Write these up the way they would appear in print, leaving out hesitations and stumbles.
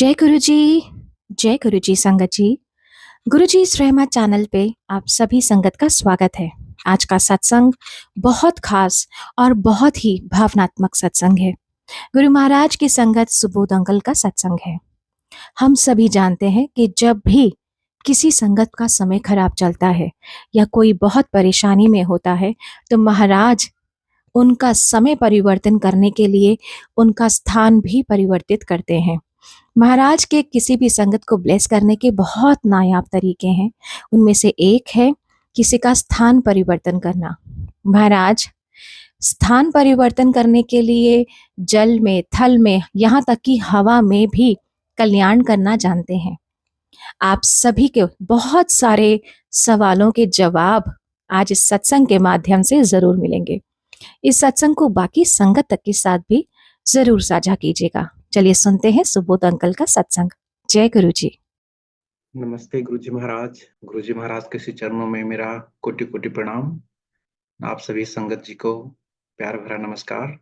जय गुरु जी। जय गुरु जी संगत जी। गुरु जी इस रहमत चैनल पे आप सभी संगत का स्वागत है। आज का सत्संग बहुत खास और बहुत ही भावनात्मक सत्संग है। गुरु महाराज की संगत सुबोध अंकल का सत्संग है। हम सभी जानते हैं कि जब भी किसी संगत का समय खराब चलता है या कोई बहुत परेशानी में होता है तो महाराज उनका समय परिवर्तन करने के लिए उनका स्थान भी परिवर्तित करते हैं। महाराज के किसी भी संगत को ब्लेस करने के बहुत नायाब तरीके हैं। उनमें से एक है किसी का स्थान परिवर्तन करना। महाराज स्थान परिवर्तन करने के लिए जल में, थल में, यहाँ तक कि हवा में भी कल्याण करना जानते हैं। आप सभी के बहुत सारे सवालों के जवाब आज इस सत्संग के माध्यम से जरूर मिलेंगे। इस सत्संग को बाकी संगत तक के साथ भी जरूर साझा कीजिएगा। चलिए सुनते हैं सुबोध अंकल का सत्संग। जय गुरु जी। नमस्ते गुरु जी महाराज के श्री चरणों में मेरा कोटि कोटि प्रणाम। आप सभी संगत जी को प्यार भरा नमस्कार।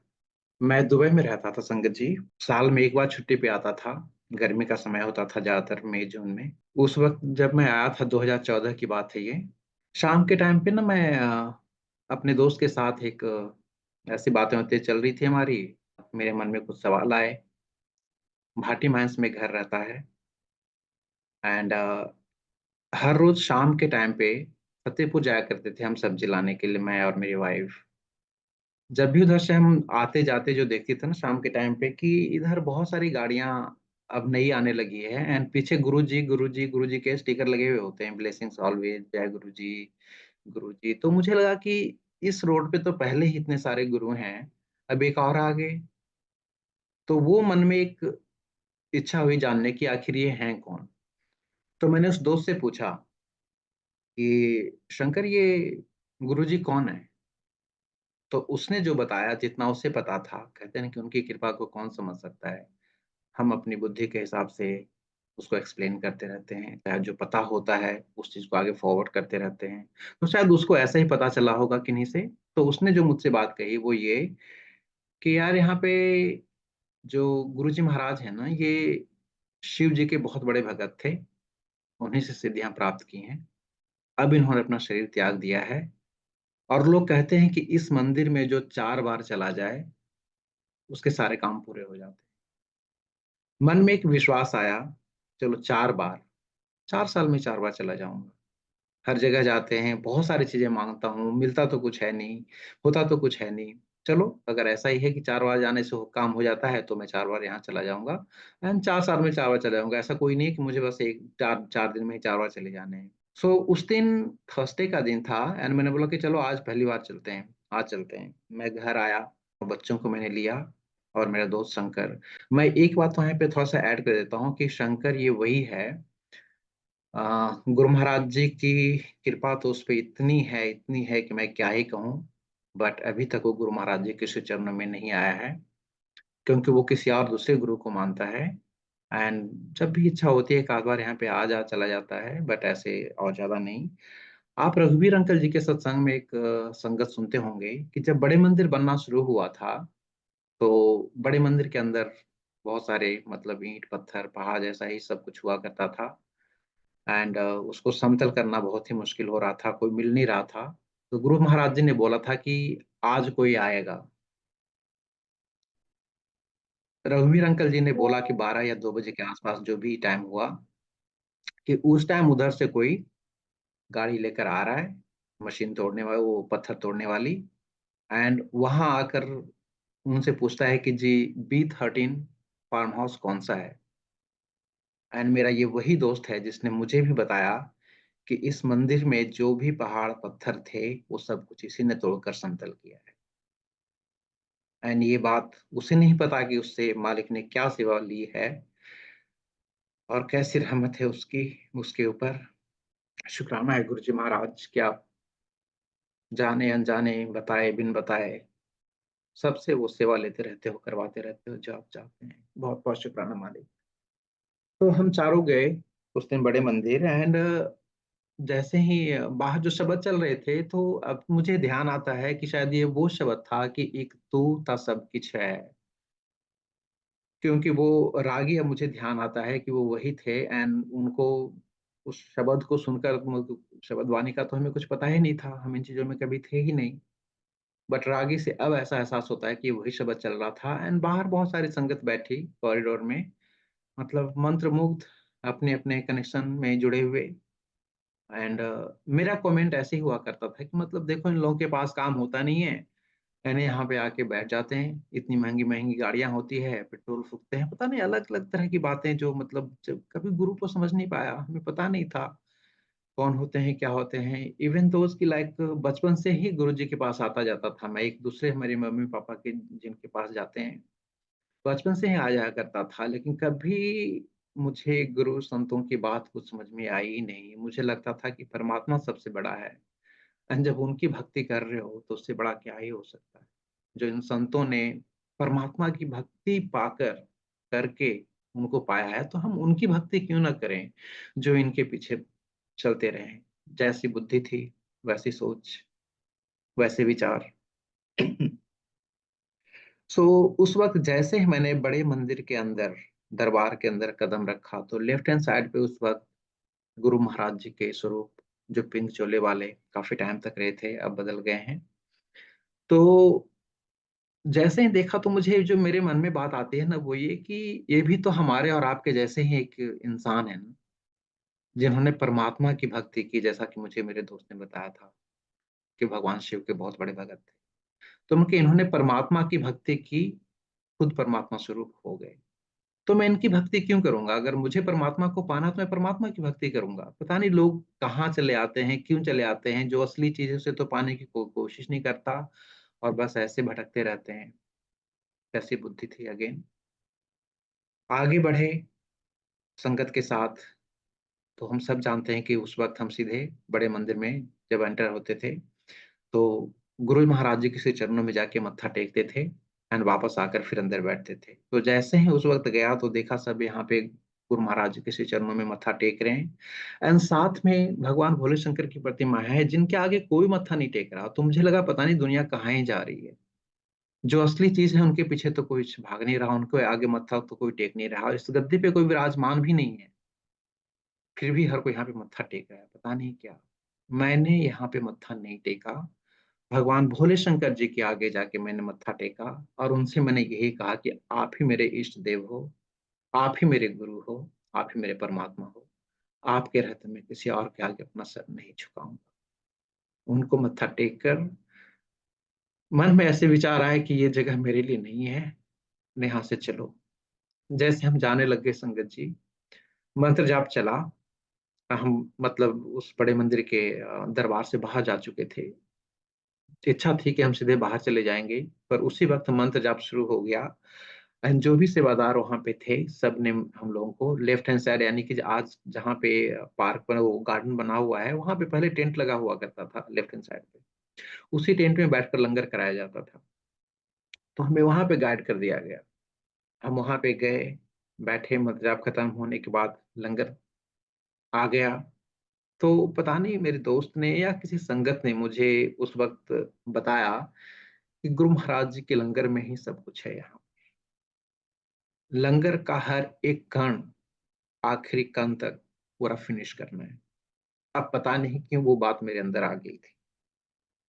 मैं दुबई में रहता था संगत जी। साल में एक बार छुट्टी पे आता था। गर्मी का समय होता था ज्यादातर मई जून में। उस वक्त जब मैं आया था 2014 की बात है ये। शाम के टाइम पे ना मैं अपने दोस्त के साथ एक ऐसी बातें होती चल रही थी हमारी। मेरे मन में कुछ सवाल आए। भाटी माइंस में घर रहता है एंड हर रोज शाम के टाइम पे फतेहपुर जाया करते थे हम सब्जी लाने के लिए, मैं और मेरी वाइफ। जब भी उधर से हम आते जाते जो देखते थे ना शाम के टाइम पे कि इधर बहुत सारी गाड़ियां अब नई आने लगी है एंड पीछे गुरु जी के स्टिकर लगे हुए होते हैं, ब्लेसिंग्स ऑलवेज, जय गुरु जी, गुरु जी। तो मुझे लगा कि इस रोड पे तो पहले ही इतने सारे गुरु हैं, अब एक और आ गए। तो वो मन में एक इच्छा हुई जानने की आखिर ये हैं कौन। तो मैंने उस दोस्त से पूछा कि शंकर ये गुरुजी कौन है। तो उसने जो बताया जितना उसे पता था, कहते हैं कि उनकी कृपा को कौन समझ सकता है। हम अपनी बुद्धि के हिसाब से उसको एक्सप्लेन करते रहते हैं, चाहे जो पता होता है उस चीज को आगे फॉरवर्ड करते रहते हैं। तो शायद उसको ऐसा ही पता चला होगा किन्हीं से। तो उसने जो मुझसे बात कही वो ये कि यार यहाँ पे जो गुरुजी महाराज है ना, ये शिव जी के बहुत बड़े भगत थे। उन्हीं से सिद्धियां प्राप्त की हैं। अब इन्होंने अपना शरीर त्याग दिया है और लोग कहते हैं कि इस मंदिर में जो 4 बार चला जाए उसके सारे काम पूरे हो जाते हैं। मन में एक विश्वास आया, चलो 4 बार, 4 साल में 4 बार चला जाऊंगा। हर जगह जाते हैं, बहुत सारी चीजें मांगता हूँ, मिलता तो कुछ है नहीं, होता तो कुछ है नहीं। चलो अगर ऐसा ही है कि 4 बार जाने से काम हो जाता है तो मैं 4 बार यहाँ चला जाऊंगा एंड 4 साल में 4 बार चला जाऊंगा। ऐसा कोई नहीं है कि मुझे बस एक चार चार दिन में ही 4 बार चले जाने हैं। सो उस दिन थर्सडे का दिन था एंड मैंने बोला कि चलो आज पहली बार चलते हैं, आज चलते हैं। मैं घर आया, बच्चों को मैंने लिया और मेरा दोस्त शंकर। मैं एक बात तो यहाँ पे थोड़ा सा ऐड कर देता हूँ कि शंकर ये वही है। गुरु महाराज जी की कृपा तो उस पर इतनी है कि मैं क्या ही कहूँ। बट अभी तक वो गुरु महाराज जी के श्री चरणों में नहीं आया है, क्योंकि वो किसी और दूसरे गुरु को मानता है। एंड जब भी इच्छा होती है एक आध बार यहाँ पे आ जा चला जाता है, बट ऐसे और ज्यादा नहीं। आप रघुवीर अंकल जी के सत्संग में एक संगत सुनते होंगे कि जब बड़े मंदिर बनना शुरू हुआ था तो बड़े मंदिर के अंदर बहुत सारे मतलब ईंट पत्थर पहाड़ जैसा ही सब कुछ हुआ करता था एंड उसको समतल करना बहुत ही मुश्किल हो रहा था, कोई मिल नहीं रहा था। तो गुरु महाराज जी ने बोला था कि आज कोई आएगा। रघुवीर अंकल जी ने बोला कि 12 या 2 बजे के आसपास जो भी टाइम हुआ कि उस टाइम उधर से कोई गाड़ी लेकर आ रहा है, मशीन तोड़ने वाला, वो पत्थर तोड़ने वाली। एंड वहां आकर उनसे पूछता है कि जी B13 फार्म हाउस कौन सा है। एंड मेरा ये वही दोस्त है जिसने मुझे भी बताया कि इस मंदिर में जो भी पहाड़ पत्थर थे वो सब कुछ इसी ने तोड़कर समतल किया है। एंड ये बात उसे नहीं पता कि उससे मालिक ने क्या सेवा ली है और कैसी रहमत है उसकी उसके ऊपर। शुक्राना है गुरु जी महाराज कि आप जाने अनजाने बताए बिन बताए सबसे वो सेवा लेते रहते हो, करवाते रहते हो जो आप चाहते हैं। बहुत बहुत शुक्राना मालिक। तो हम चारों गए उस दिन बड़े मंदिर एंड जैसे ही बाहर जो शब्द चल रहे थे तो अब मुझे ध्यान आता है कि शायद ये वो शब्द था कि एक तू ता सब कुछ है। क्योंकि वो रागी, अब मुझे ध्यान आता है कि वो वही थे, एंड उनको उस शब्द को सुनकर शब्द वाणी का तो हमें कुछ पता ही नहीं था, हम इन चीजों में कभी थे ही नहीं। बट रागी से अब ऐसा एहसास होता है कि वही शब्द चल रहा था, एंड बाहर बहुत सारी संगत बैठी कॉरिडोर में, मतलब मंत्रमुग्ध, अपने अपने कनेक्शन में जुड़े हुए। एंड मेरा कमेंट ऐसे ही हुआ करता था कि मतलब देखो, इन लोगों के पास काम होता नहीं है, यानी यहाँ पे आके बैठ जाते हैं, इतनी महंगी महंगी गाड़ियां होती है, पेट्रोल फूकते हैं, पता नहीं अलग अलग तरह की बातें, जो मतलब जब कभी गुरु को समझ नहीं पाया, हमें पता नहीं था कौन होते हैं, क्या होते हैं। इवन दोस्त की लाइक बचपन से ही गुरु जी के पास आता जाता था मैं, एक दूसरे हमारे मम्मी पापा के जिनके पास जाते हैं, बचपन से ही आ जाया करता था, लेकिन कभी मुझे गुरु संतों की बात कुछ समझ में आई ही नहीं। मुझे लगता था कि परमात्मा सबसे बड़ा है, एंड जब उनकी भक्ति कर रहे हो तो उससे बड़ा क्या ही हो सकता है। जो इन संतों ने परमात्मा की भक्ति पाकर करके उनको पाया है, तो हम उनकी भक्ति क्यों ना करें, जो इनके पीछे चलते रहें। जैसी बुद्धि थी, वैसी सोच, वैसे विचार। सो उस वक्त जैसे ही मैंने बड़े मंदिर के अंदर, दरबार के अंदर कदम रखा, तो लेफ्ट हैंड साइड पे उस वक्त गुरु महाराज जी के स्वरूप, जो पिंक चोले वाले काफी टाइम तक रहे थे, अब बदल गए हैं। तो जैसे ही देखा तो मुझे जो मेरे मन में बात आती है ना, वो ये कि ये भी तो हमारे और आपके जैसे ही एक इंसान है ना, जिन्होंने परमात्मा की भक्ति की, जैसा कि मुझे मेरे दोस्त ने बताया था कि भगवान शिव के बहुत बड़े भगत थे। तो उनके इन्होंने परमात्मा की भक्ति की, खुद परमात्मा स्वरूप हो गए। तो मैं इनकी भक्ति क्यों करूंगा? अगर मुझे परमात्मा को पाना, तो मैं परमात्मा की भक्ति करूंगा। पता नहीं लोग कहाँ चले आते हैं, क्यों चले आते हैं, जो असली चीजों से तो पाने की कोशिश नहीं करता, और बस ऐसे भटकते रहते हैं। कैसी बुद्धि थी अगेन। आगे बढ़े संगत के साथ, तो हम सब जानते हैं कि उस वक्त हम सीधे बड़े मंदिर में जब एंटर होते थे, तो गुरु महाराज जी के श्री चरणों में जाके मत्था टेकते थे, एंड वापस आकर फिर अंदर बैठते थे। तो जैसे ही उस वक्त गया, तो देखा सब यहाँ पे गुरु महाराज जी के श्री चरणों में मत्था टेक रहे हैं, एंड साथ में भगवान भोले शंकर की प्रतिमा है, जिनके आगे कोई मत्था नहीं टेक रहा। तो मुझे लगा पता नहीं दुनिया कहाँ ही जा रही है। जो असली चीज है उनके पीछे तो कोई भाग नहीं रहा, उनको आगे मत्था तो कोई टेक नहीं रहा, इस गद्दे पे कोई विराजमान भी नहीं है, फिर भी हर कोई यहाँ पे मत्था टेक रहा है, पता नहीं क्या। मैंने यहाँ पे मत्था नहीं टेका, भगवान भोले शंकर जी के आगे जाके मैंने मत्था टेका, और उनसे मैंने यही कहा कि आप ही मेरे इष्ट देव हो, आप ही मेरे गुरु हो, आप ही मेरे परमात्मा हो, आपके रहते मैं किसी और के आगे अपना सर नहीं झुकाऊंगा। उनको मत्था टेक कर मन में ऐसे विचार आए कि ये जगह मेरे लिए नहीं है, यहाँ से चलो। जैसे हम जाने लग गए संगत जी, मंत्र जाप चला। हम मतलब उस बड़े मंदिर के दरबार से बाहर जा चुके थे। इच्छा थी कि हम सीधे बाहर चले जाएंगे, पर उसी वक्त मंत्र जाप शुरू हो गया, एंड जो भी सेवादार वहां पे थे, सब ने हम लोगों को लेफ्ट हैंड साइड, यानी कि आज जहाँ पे पार्क बना, वो गार्डन बना हुआ है, वहां पे पहले टेंट लगा हुआ करता था लेफ्ट हैंड साइड पे, उसी टेंट में बैठकर लंगर कराया जाता था। तो हमें वहां पे गाइड कर दिया गया। हम वहां पे गए, बैठे, मंत्र जाप खत्म होने के बाद लंगर आ गया। तो पता नहीं मेरे दोस्त ने या किसी संगत ने मुझे उस वक्त बताया कि गुरु महाराज जी के लंगर में ही सब कुछ है। यहाँ लंगर का हर एक कण आखिरी कण तक पूरा फिनिश करना है। अब पता नहीं क्यों वो बात मेरे अंदर आ गई थी।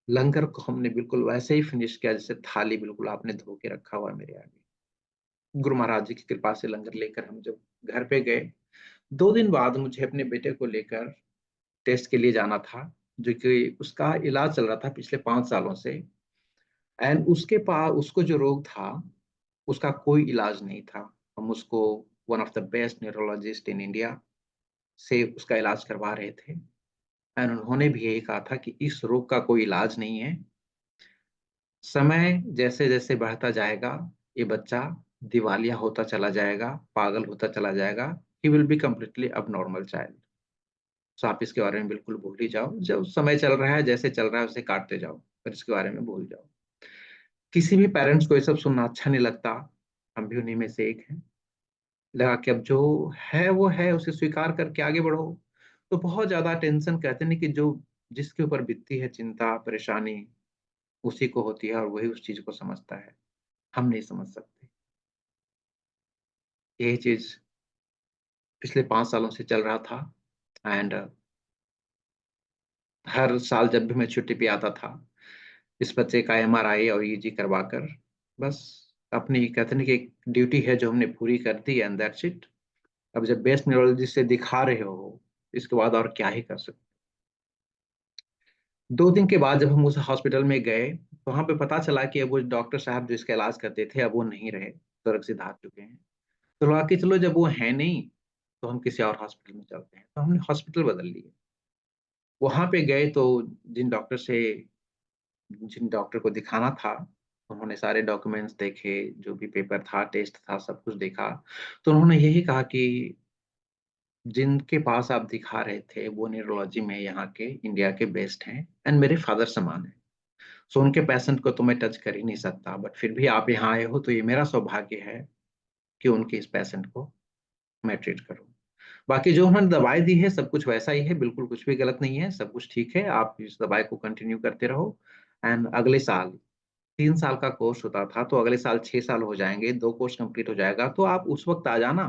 लंगर को हमने बिल्कुल वैसे ही फिनिश किया जैसे थाली बिल्कुल आपने धो के रखा हुआ है मेरे आगे। गुरु महाराज जी की कृपा से लंगर लेकर हम जब घर पे गए, 2 दिन बाद मुझे अपने बेटे को लेकर टेस्ट के लिए जाना था, जो कि उसका इलाज चल रहा था पिछले 5 सालों से, एंड उसके पास उसको जो रोग था, उसका कोई इलाज नहीं था। हम उसको one of the best neurologist in India से उसका इलाज करवा रहे थे, एंड उन्होंने भी यही कहा था कि इस रोग का कोई इलाज नहीं है। समय जैसे जैसे बढ़ता जाएगा, ये बच्चा दिवालिया होता चला जाएगा, पागल होता चला जाएगा, ही विल बी कम्प्लीटली अब नॉर्मल चाइल्ड। तो आप इसके बारे में बिल्कुल भूल ही जाओ, जब समय चल रहा है, जैसे चल रहा है उसे काटते जाओ, पर इसके बारे में भूल जाओ। किसी भी पेरेंट्स को ये सब सुनना अच्छा नहीं लगता, हम भी उन्हीं में से एक हैं। लगा कि अब जो है वो है, उसे स्वीकार करके आगे बढ़ो। तो बहुत ज्यादा टेंशन, कहते नहीं कि जो जिसके ऊपर बीतती है चिंता परेशानी, उसी को होती है, और वही उस चीज को समझता है, हम नहीं समझ सकते। यही चीज पिछले 5 सालों से चल रहा था। एंड हर साल जब भी मैं छुट्टी पे आता था, इस बच्चे का एमआरआई और ईजी करवा कर बस अपनी कहते हैं कि एक ड्यूटी है जो हमने पूरी कर दी, एंड दैट्स इट। अब जब बेस्ट न्यूरोलॉजिस्ट से दिखा रहे हो, इसके बाद और क्या ही कर सकते। 2 दिन के बाद जब हम उस हॉस्पिटल में गए, तो वहां पे पता चला कि अब वो डॉक्टर साहब जो इसका इलाज करते थे, अब वो नहीं रहे, स्वर्ग से धार चुके हैं। तो लगा कि चलो जब वो है नहीं, तो हम किसी और हॉस्पिटल में चलते हैं। तो हमने हॉस्पिटल बदल लिए। वहां पे गए तो जिन डॉक्टर से जिन डॉक्टर को दिखाना था, उन्होंने सारे डॉक्यूमेंट्स देखे, जो भी पेपर था, टेस्ट था, सब कुछ देखा। तो उन्होंने यही कहा कि जिनके पास आप दिखा रहे थे वो न्यूरोलॉजी में यहाँ के इंडिया के बेस्ट हैं, एंड मेरे फादर समान है। सो उनके पेशेंट को तो मैं टच कर ही नहीं सकता, बट फिर भी आप यहाँ आए हो तो ये मेरा सौभाग्य है कि उनके इस पेशेंट को मैं ट्रीट करूँ। बाकी जो उन्होंने दवाई दी है सब कुछ वैसा ही है, बिल्कुल कुछ भी गलत नहीं है, सब कुछ ठीक है। आप इस दवाई को कंटिन्यू करते रहो। एंड अगले साल 3 साल का कोर्स होता था, तो अगले साल 6 साल हो जाएंगे, 2 कोर्स कंप्लीट हो जाएगा, तो आप उस वक्त आ जाना।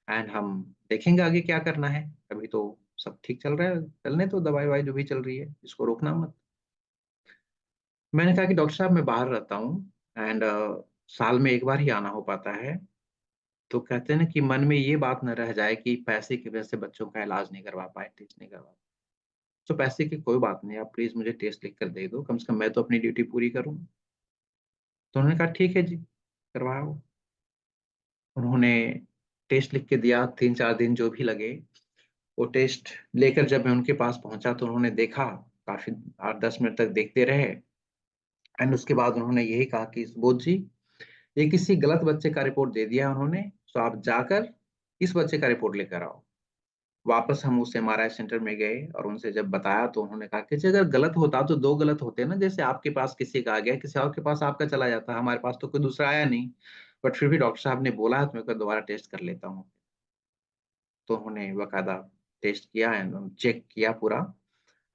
एंड हम देखेंगे आगे क्या करना है। अभी तो सब ठीक चल रहा है, चलने तो दवाई वाई जो भी चल रही है, इसको रोकना मत। मैंने कहा कि डॉक्टर साहब मैं बाहर रहता हूँ, एंड साल में एक बार ही आना हो पाता है। तो कहते हैं ना कि मन में ये बात न रह जाए कि पैसे की वजह से बच्चों का इलाज नहीं करवा पाए, टेस्ट नहीं करवा पाए। तो पैसे की कोई बात नहीं, आप प्लीज मुझे टेस्ट लिख कर दे दो, कम से कम मैं तो अपनी ड्यूटी पूरी करूँ। तो उन्होंने कहा ठीक है जी, करवाओ। उन्होंने टेस्ट लिख के दिया, 3-4 दिन जो भी लगे। वो टेस्ट लेकर जब मैं उनके पास पहुंचा, तो उन्होंने देखा, काफी 8-10 मिनट तक देखते रहे। एंड उसके बाद उन्होंने यही कहा कि सुबोध जी, ये किसी गलत बच्चे का रिपोर्ट दे दिया उन्होंने, तो आप जाकर इस बच्चे का रिपोर्ट लेकर आओ। वापस हम उस एमआरआई सेंटर में गए और उनसे जब बताया, तो उन्होंने कहा कि जी अगर गलत होता तो 2 गलत होते ना, जैसे आपके पास किसी का आ गया, किसी और के पास आपका चला जाता, हमारे पास तो कोई दूसरा आया नहीं। बट फिर भी डॉक्टर साहब ने बोला है, तो मैं एक बार दोबारा टेस्ट कर लेता हूँ। तो उन्होंने बकायदा टेस्ट किया एंड चेक किया पूरा।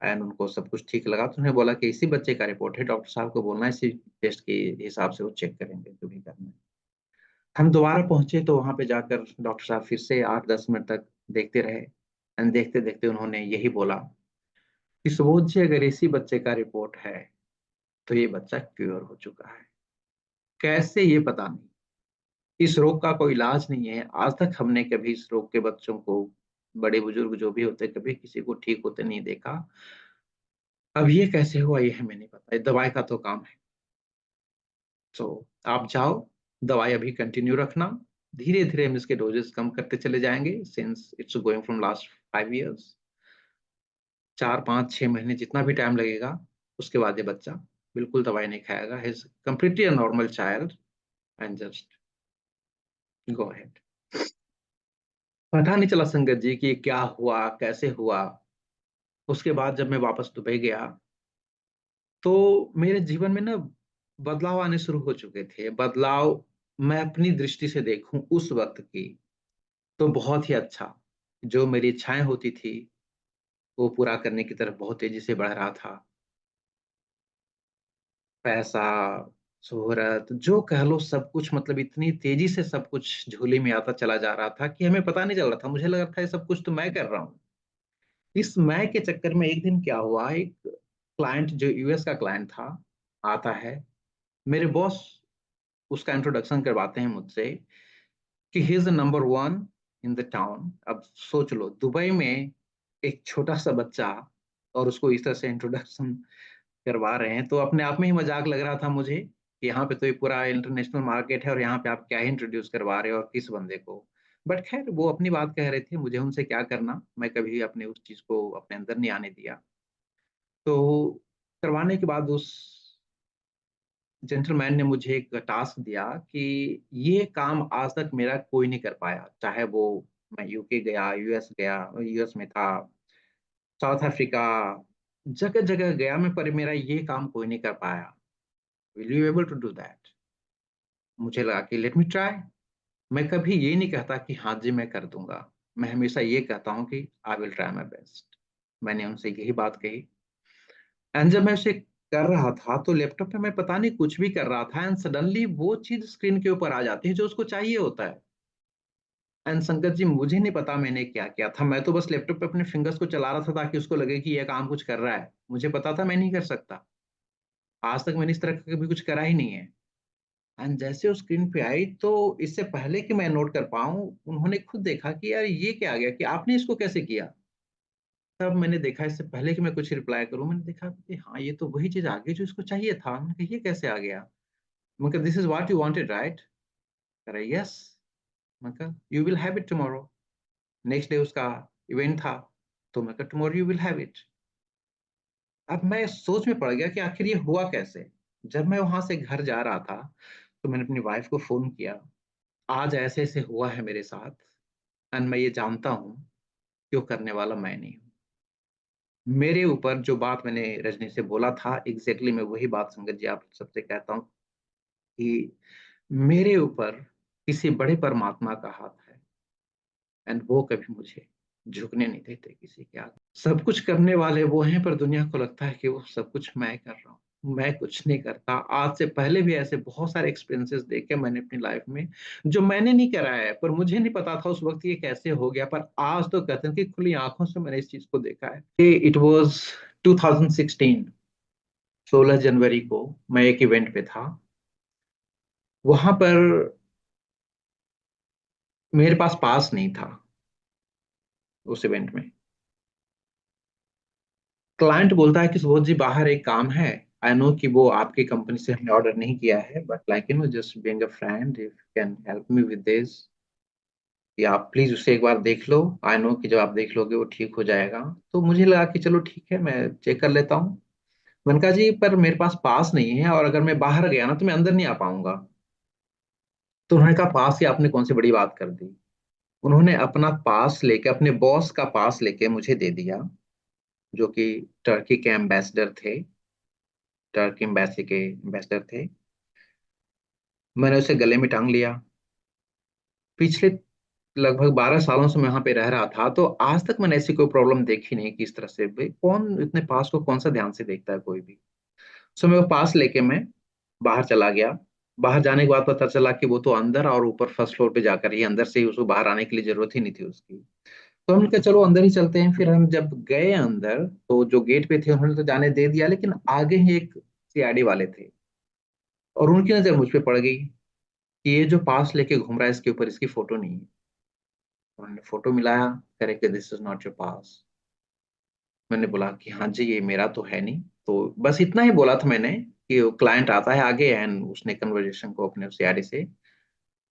एंड उनको सब कुछ ठीक लगा, तो उन्होंने बोला कि इसी बच्चे का रिपोर्ट है, डॉक्टर साहब को बोलना है, इसी टेस्ट के हिसाब से वो चेक करेंगे जो भी करना है। हम दोबारा पहुंचे तो वहां पे जाकर डॉक्टर साहब फिर से 8-10 मिनट तक देखते रहे। एंड देखते देखते उन्होंने यही बोला कि सुबोध जी, अगर इसी बच्चे का रिपोर्ट है, तो ये बच्चा क्योर हो चुका है। कैसे ये पता नहीं। इस रोग का कोई इलाज नहीं है, आज तक हमने कभी इस रोग के बच्चों को, बड़े बुजुर्ग जो भी होते, कभी किसी को ठीक होते नहीं देखा। अब ये कैसे हुआ ये हमें नहीं पता, ये दवाई का तो काम है। तो आप जाओ, दवाई अभी कंटिन्यू रखना। धीरे धीरे हम इसके डोजेस कम करते चले जाएंगे, since it's going from last 5 years. 4-5-6 महीने जितना भी टाइम लगेगा, उसके बाद ये बच्चा बिल्कुल दवाई नहीं खाएगा। His completely a normal child, and just go ahead. पता नहीं चला संगत जी कि क्या हुआ, कैसे हुआ। उसके बाद जब मैं वापस दुबई गया, तो मेरे जीवन में ना बदलाव आने शुरू हो चुके थे। बदलाव मैं अपनी दृष्टि से देखूं उस वक्त की, तो बहुत ही अच्छा। जो मेरी इच्छाएं होती थी, वो पूरा करने की तरफ बहुत तेजी से बढ़ रहा था। पैसा, शोहरत, जो कह लो, सब कुछ, मतलब इतनी तेजी से सब कुछ झोली में आता चला जा रहा था कि हमें पता नहीं चल रहा था। मुझे लग रहा था ये सब कुछ तो मैं कर रहा हूँ। इस मैं के चक्कर में एक दिन क्या हुआ, एक क्लाइंट जो यूएस का क्लाइंट था, आता है। मेरे बॉस उसका इंट्रोडक्शन करवाते हैं मुझसे कि he is number 1 in the town. अब सोच लो, दुबई में एक छोटा सा बच्चा, और उसको इस तरह से इंट्रोडक्शन करवा रहे हैं, तो अपने आप में ही मजाक लग रहा था मुझे कि यहाँ पे तो ये पूरा इंटरनेशनल मार्केट है, और यहाँ पे आप क्या ही इंट्रोड्यूस करवा रहे हो और किस बंदे को। बट खैर, वो अपनी बात कह रहे थे, मुझे उनसे क्या करना, मैं कभी अपने उस चीज को अपने अंदर नहीं आने दिया। तो करवाने के बाद उस जेंटलमैन ने मुझे एक टास्क दिया कि ये काम आज तक मेरा कोई नहीं कर पाया, चाहे वो मैं यूके गया, यूएस गया, यूएस में था, साउथ अफ्रीका, जगह जगह गया मैं, पर मेरा ये काम कोई नहीं कर पाया। Will you able to do that? मुझे लगा कि लेट मी ट्राई। मैं कभी ये नहीं कहता कि हाँ जी मैं कर दूंगा, मैं हमेशा ये कहता हूँ कि I will try my best. मैंने उनसे यही बात कही। एंड जब मैं उसे कर रहा था, तो लैपटॉप पे मैं पता नहीं कुछ भी कर रहा था, एंड सडनली वो चीज स्क्रीन के ऊपर आ जाती है जो उसको चाहिए होता है। एंड संगत जी, मुझे नहीं पता मैंने क्या किया था। मैं तो बस लैपटॉप पे अपने फिंगर्स को चला रहा था ताकि उसको लगे कि यह काम कुछ कर रहा है। मुझे पता था मैं नहीं कर सकता। आज तक मैंने इस तरह का कभी कुछ करा ही नहीं है। एंड जैसे वो स्क्रीन पे आई, तो इससे पहले कि मैं नोट कर पाऊं, उन्होंने खुद देखा कि यार ये क्या आ गया, कि आपने इसको कैसे किया। तब मैंने देखा, इससे पहले कि मैं कुछ रिप्लाई करूं, मैंने देखा कि हाँ, ये तो वही चीज आ गई जो इसको चाहिए था। मैंने कहा ये कैसे आ गया। मैं कहा this is what you wanted, right. कह रहा यस। मैं कहा you will have it tomorrow. Next day उसका इवेंट था, तो मैं कहा tomorrow you will have it. अब मैं सोच में पड़ गया कि आखिर ये हुआ कैसे। जब मैं वहां से घर जा रहा था, तो मैंने अपनी वाइफ को फोन किया, आज ऐसे ऐसे हुआ है मेरे साथ, एंड मैं ये जानता हूँ कि वो करने वाला मैं नहीं हूँ। मेरे ऊपर जो बात मैंने रजनी से बोला था, एग्जैक्टली मैं वही बात संगत जी आप सबसे कहता हूँ कि मेरे ऊपर किसी बड़े परमात्मा का हाथ है, एंड वो कभी मुझे झुकने नहीं देते किसी के आगे। सब कुछ करने वाले वो हैं, पर दुनिया को लगता है कि वो सब कुछ मैं कर रहा हूँ। मैं कुछ नहीं करता। आज से पहले भी ऐसे बहुत सारे एक्सपीरियंसेस देखे मैंने अपनी लाइफ में, जो मैंने नहीं करा है, पर मुझे नहीं पता था उस वक्त ये कैसे हो गया। पर आज तो कहते हैं कि खुली आंखों से मैंने इस चीज को देखा है। इट वाज 2016, 16 जनवरी को मैं एक इवेंट पे था। वहां पर मेरे पास नहीं था। उस इवेंट में क्लाइंट बोलता है कि सुबोध जी, बाहर एक काम है। आई नो कि वो आपकी कंपनी से हमने ऑर्डर नहीं किया है, but like just being a friend, if can help me with this, या आप प्लीज उसे एक बार देख लो। आई नो कि जब आप देख लोगे वो ठीक हो जाएगा। तो मुझे लगा कि चलो ठीक है, मैं चेक कर लेता हूँ। मैंने कहा जी, पर मेरे पास नहीं है, और अगर मैं बाहर गया ना तो मैं अंदर नहीं आ पाऊंगा। तो उन्होंने कहा पास ही आपने कौन सी बड़ी बात कर दी। उन्होंने अपना पास लेके, अपने बॉस का पास लेके मुझे दे दिया, जो कि टर्की के एम्बेसडर थे, टर्की एम्बेसी के एम्बेसडर थे। मैंने उसे गले में टांग लिया। पिछले लगभग 12 सालों से मैं वहां पे रह रहा था, तो आज तक मैंने ऐसी कोई प्रॉब्लम देखी नहीं कि इस तरह से भाई कौन इतने पास को कौन सा ध्यान से देखता है कोई भी। सो मैं वो पास लेके मैं बाहर चला गया। बाहर जाने के बाद पता चला कि वो तो अंदर और ऊपर फर्स्ट फ्लोर पे जाकर ही, अंदर से ही उसको बाहर आने के लिए जरूरत ही नहीं थी उसकी। तो हमने कहा चलो अंदर ही चलते हैं। फिर हम जब गए अंदर, तो जो गेट पे थे उन्होंने तो जाने दे दिया, लेकिन आगे ही एक सीआईडी वाले थे, और उनकी नजर मुझ पे पड़ गई कि ये जो पास लेके घूम रहा है, इसके ऊपर इसकी फोटो नहीं है। उन्होंने फोटो मिलाया, करे कि दिस इज नॉट योर पास। मैंने बोला कि हाँ जी, ये मेरा तो है नहीं। तो बस इतना ही बोला था मैंने कि वो क्लाइंट आता है आगे, एंड उसने कन्वर्जेशन को अपने उस यारी से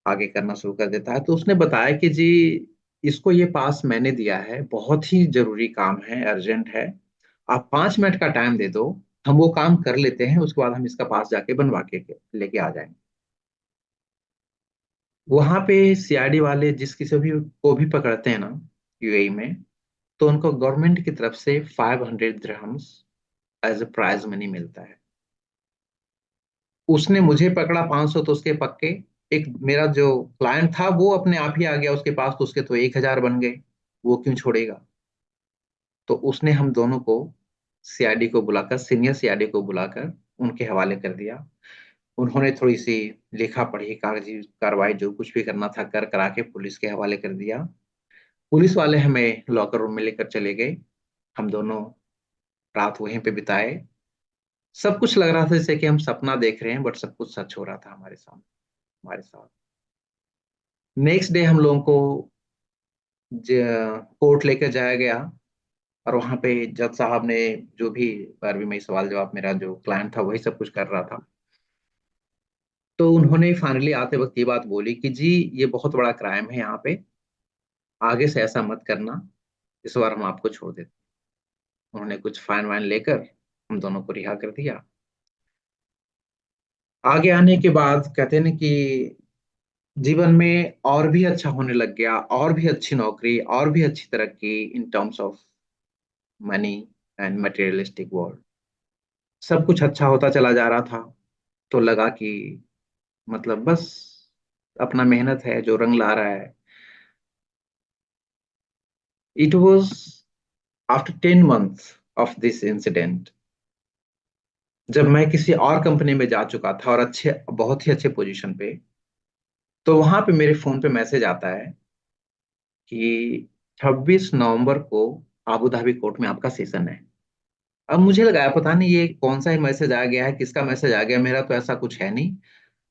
आगे करना शुरू कर देता है। तो उसने बताया कि जी, इसको ये पास मैंने दिया है, बहुत ही जरूरी काम है, अर्जेंट है। आप 5 मिनट का टाइम दे दो, हम वो काम कर लेते हैं, उसके बाद हम इसका पास जाके बनवा के लेके आ जाएंगे। वहां पे सीआईडी वाले जिस किसी भी को भी पकड़ते हैं ना यूएई में, तो उनको गवर्नमेंट की तरफ से 500 dirhams as a prize money मिलता है। उसने मुझे पकड़ा 500, तो उसके पक्के। एक मेरा जो क्लाइंट था वो अपने आप ही आ गया उसके पास, तो उसके तो 1,000 बन गए। वो क्यों छोड़ेगा। तो उसने हम दोनों को सीआईडी को बुलाकर, सीनियर सीआईडी को बुलाकर उनके हवाले कर दिया। उन्होंने थोड़ी सी लिखा पढ़ी कागजी कार्रवाई जो कुछ भी करना था कर करा के पुलिस के हवाले कर दिया। पुलिस वाले हमें लॉकर रूम में लेकर चले गए। हम दोनों रात वहीं पे बिताए। सब कुछ लग रहा था जैसे कि हम सपना देख रहे हैं, बट सब कुछ सच हो रहा था हमारे सामने, हमारे साथ। नेक्स्ट डे हम लोगों को कोर्ट लेकर जाया गया, और वहां पे जज साहब ने जो भी 12वीं में सवाल जवाब, मेरा जो क्लाइंट था वही सब कुछ कर रहा था। तो उन्होंने फाइनली आते वक्त ये बात बोली कि जी, ये बहुत बड़ा क्राइम है यहाँ पे, आगे से ऐसा मत करना, इस बार हम आपको छोड़ देते हैं। उन्होंने कुछ फाइन वाइन लेकर हम दोनों को रिहा कर दिया। आगे आने के बाद कहते हैं ना कि जीवन में और भी अच्छा होने लग गया, और भी अच्छी नौकरी, और भी अच्छी तरक्की in terms of money and materialistic world. सब कुछ अच्छा होता चला जा रहा था। तो लगा कि मतलब बस अपना मेहनत है जो रंग ला रहा है। It was after 10 months of this incident, जब मैं किसी और कंपनी में जा चुका था और अच्छे, बहुत ही अच्छे पोजीशन पे, तो वहां पे मेरे फोन पे मैसेज आता है कि 26 नवंबर को आबू धाबी कोर्ट में आपका सेशन है। अब मुझे लगा पता नहीं ये कौन सा मैसेज आ गया है, किसका मैसेज आ गया, मेरा तो ऐसा कुछ है नहीं।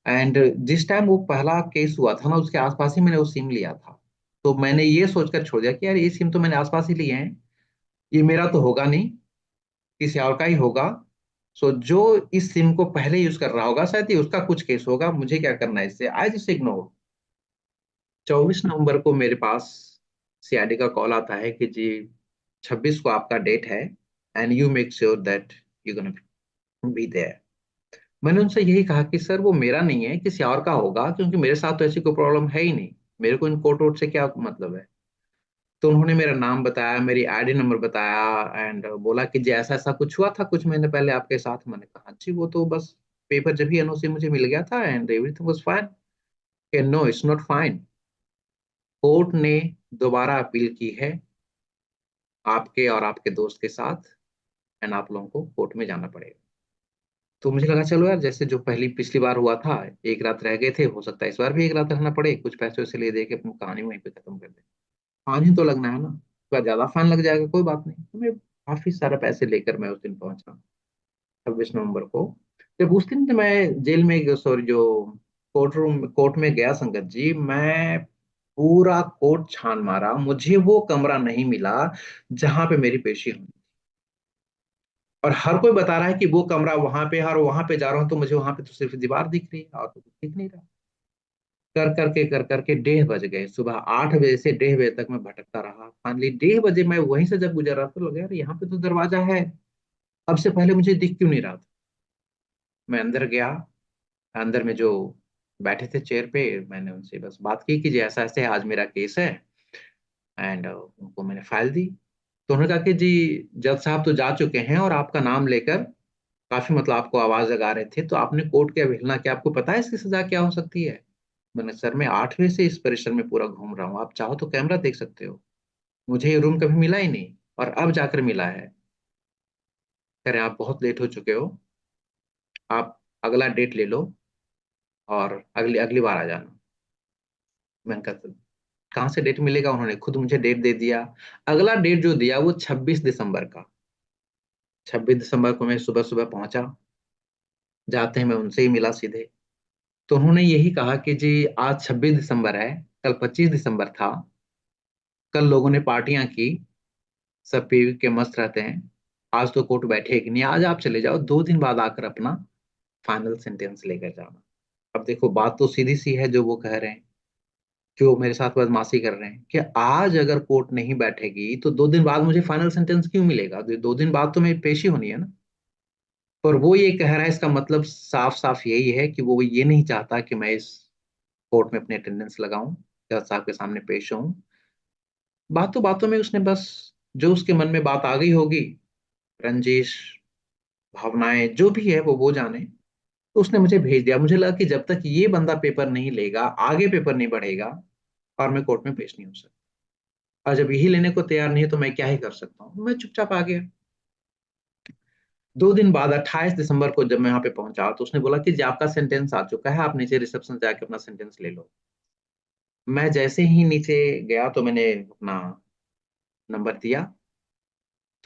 एंड जिस टाइम वो पहला केस हुआ था ना, उसके आसपास ही मैंने वो सिम लिया था। तो मैंने ये सोचकर छोड़ दिया कि यार ये सिम तो मैंने आसपास ही लिए हैं, ये मेरा तो होगा नहीं, किसी और का ही होगा। सो जो इस सिम को पहले यूज कर रहा होगा शायद ये उसका कुछ केस होगा, मुझे क्या करना है इससे, आई जस्ट इग्नोर। 24 नवंबर को मेरे पास सीआईडी का कॉल आता है कि जी 26 को आपका डेट है, and you make sure that you gonna be there. मैंने उनसे यही कहा कि सर वो मेरा नहीं है, किसी और का होगा, क्योंकि मेरे साथ तो ऐसी कोई प्रॉब्लम है ही नहीं, मेरे को इन कोर्ट वोट से क्या मतलब है। तो उन्होंने मेरा नाम बताया, मेरी आईडी नंबर बताया, एंड बोला कि जी ऐसा ऐसा कुछ हुआ था कुछ महीने पहले आपके साथ। मैंने कहा जी वो तो बस पेपर जब ही एनओसी मुझे मिल गया था and everything was fine. No it's not fine, court ने दोबारा अपील की है आपके और आपके दोस्त के साथ, एंड आप लोगों को कोर्ट में जाना पड़ेगा। तो मुझे लगा चलो यार, जैसे जो पहली पिछली बार हुआ था, एक रात रह गए थे, हो सकता है इस बार भी एक रात रहना पड़े, कुछ पैसे वैसे ले दे के अपनी कहानी वहीं पे खत्म कर दे। फाइन ही तो लगना है ना, थोड़ा ज्यादा फाइन लग जाएगा कोई बात नहीं। तो मैं काफी सारा पैसे लेकर मैं उस दिन पहुंचा 26 नवंबर को। जब उस दिन मैं जेल में, सॉरी जो कोर्ट में गया संगत जी, मैं पूरा कोर्ट छान मारा, मुझे वो कमरा नहीं मिला जहां पे मेरी पेशी हुई। और हर कोई बता रहा है कि वो कमरा वहां पे है, और वहां पे जा रहा हूँ तो मुझे वहां पे तो सिर्फ दीवार दिख रही है और तो कुछ दिख नहीं रहा। कर करके 1:30 बज गए, सुबह 8 बजे से 1:30 बजे तक मैं भटकता रहा। फाइनली 1:30 बजे मैं वहीं से जब गुजर रहा था, लगा यार यहाँ पे तो दरवाजा है, अब से पहले मुझे दिख क्यों नहीं रहा था। मैं अंदर गया, अंदर में जो बैठे थे चेयर पे, मैंने उनसे बस बात की कि जी ऐसा ऐसे आज मेरा केस है, एंड उनको मैंने फाइल दी। तो उन्होंने कहा कि जी जज साहब तो जा चुके हैं और आपका नाम लेकर काफी मतलब आपको आवाज लगा रहे थे, तो आपने कोर्ट की अवहेलना किया, आपको पता है इसकी सजा क्या हो सकती है। मैंने सर मैं 8 बजे से इस परिसर में पूरा घूम रहा हूँ, आप चाहो तो कैमरा देख सकते हो, मुझे ये रूम कभी मिला ही नहीं और अब जाकर मिला है। कह रहे आप बहुत लेट हो चुके हो, आप अगला डेट ले लो और अगली अगली बार आ जाना। मैंने कहा "तो कहाँ से डेट मिलेगा"। उन्होंने खुद मुझे डेट दे दिया। अगला डेट जो दिया वो 26 दिसंबर का। 26 दिसंबर को मैं सुबह सुबह पहुंचा, जाते ही मैं उनसे ही मिला सीधे। तो उन्होंने यही कहा कि जी आज 26 दिसंबर है, कल 25 दिसंबर था, कल लोगों ने पार्टियां की, सब पी के मस्त रहते हैं, आज तो कोर्ट बैठेगी नहीं, आज आप चले जाओ, 2 दिन बाद आकर अपना फाइनल सेंटेंस लेकर जाना। अब देखो बात तो सीधी सी है जो वो कह रहे हैं, जो मेरे साथ बदमाशी कर रहे हैं, कि आज अगर कोर्ट नहीं बैठेगी तो 2 दिन बाद मुझे फाइनल सेंटेंस क्यों मिलेगा, 2 दिन बाद तो मेरी पेशी होनी है ना। और वो ये कह रहा है, इसका मतलब साफ साफ यही है कि वो ये नहीं चाहता कि मैं इस कोर्ट में अपनी अटेंडेंस लगाऊं, जज साहब के सामने पेश हूं। बातों बातों में उसने बस जो उसके मन में बात आ गई होगी, रंजिश, भावनाएं जो भी है वो जाने। तो उसने मुझे भेज दिया। मुझे लगा कि जब तक ये बंदा पेपर नहीं लेगा, आगे पेपर नहीं बढ़ेगा, और मैं कोर्ट में पेश नहीं हो सकता। और जब यही लेने को तैयार नहीं है तो मैं क्या ही कर सकता हूँ, मैं चुपचाप आ गया। 2 दिन बाद 28 दिसंबर को जब मैं यहाँ पे पहुंचा तो उसने बोला कि जी आपका सेंटेंस आ चुका है, आप नीचे रिसेप्शन से आके अपना सेंटेंस ले लो। मैं जैसे ही नीचे गया तो मैंने अपना नंबर दिया,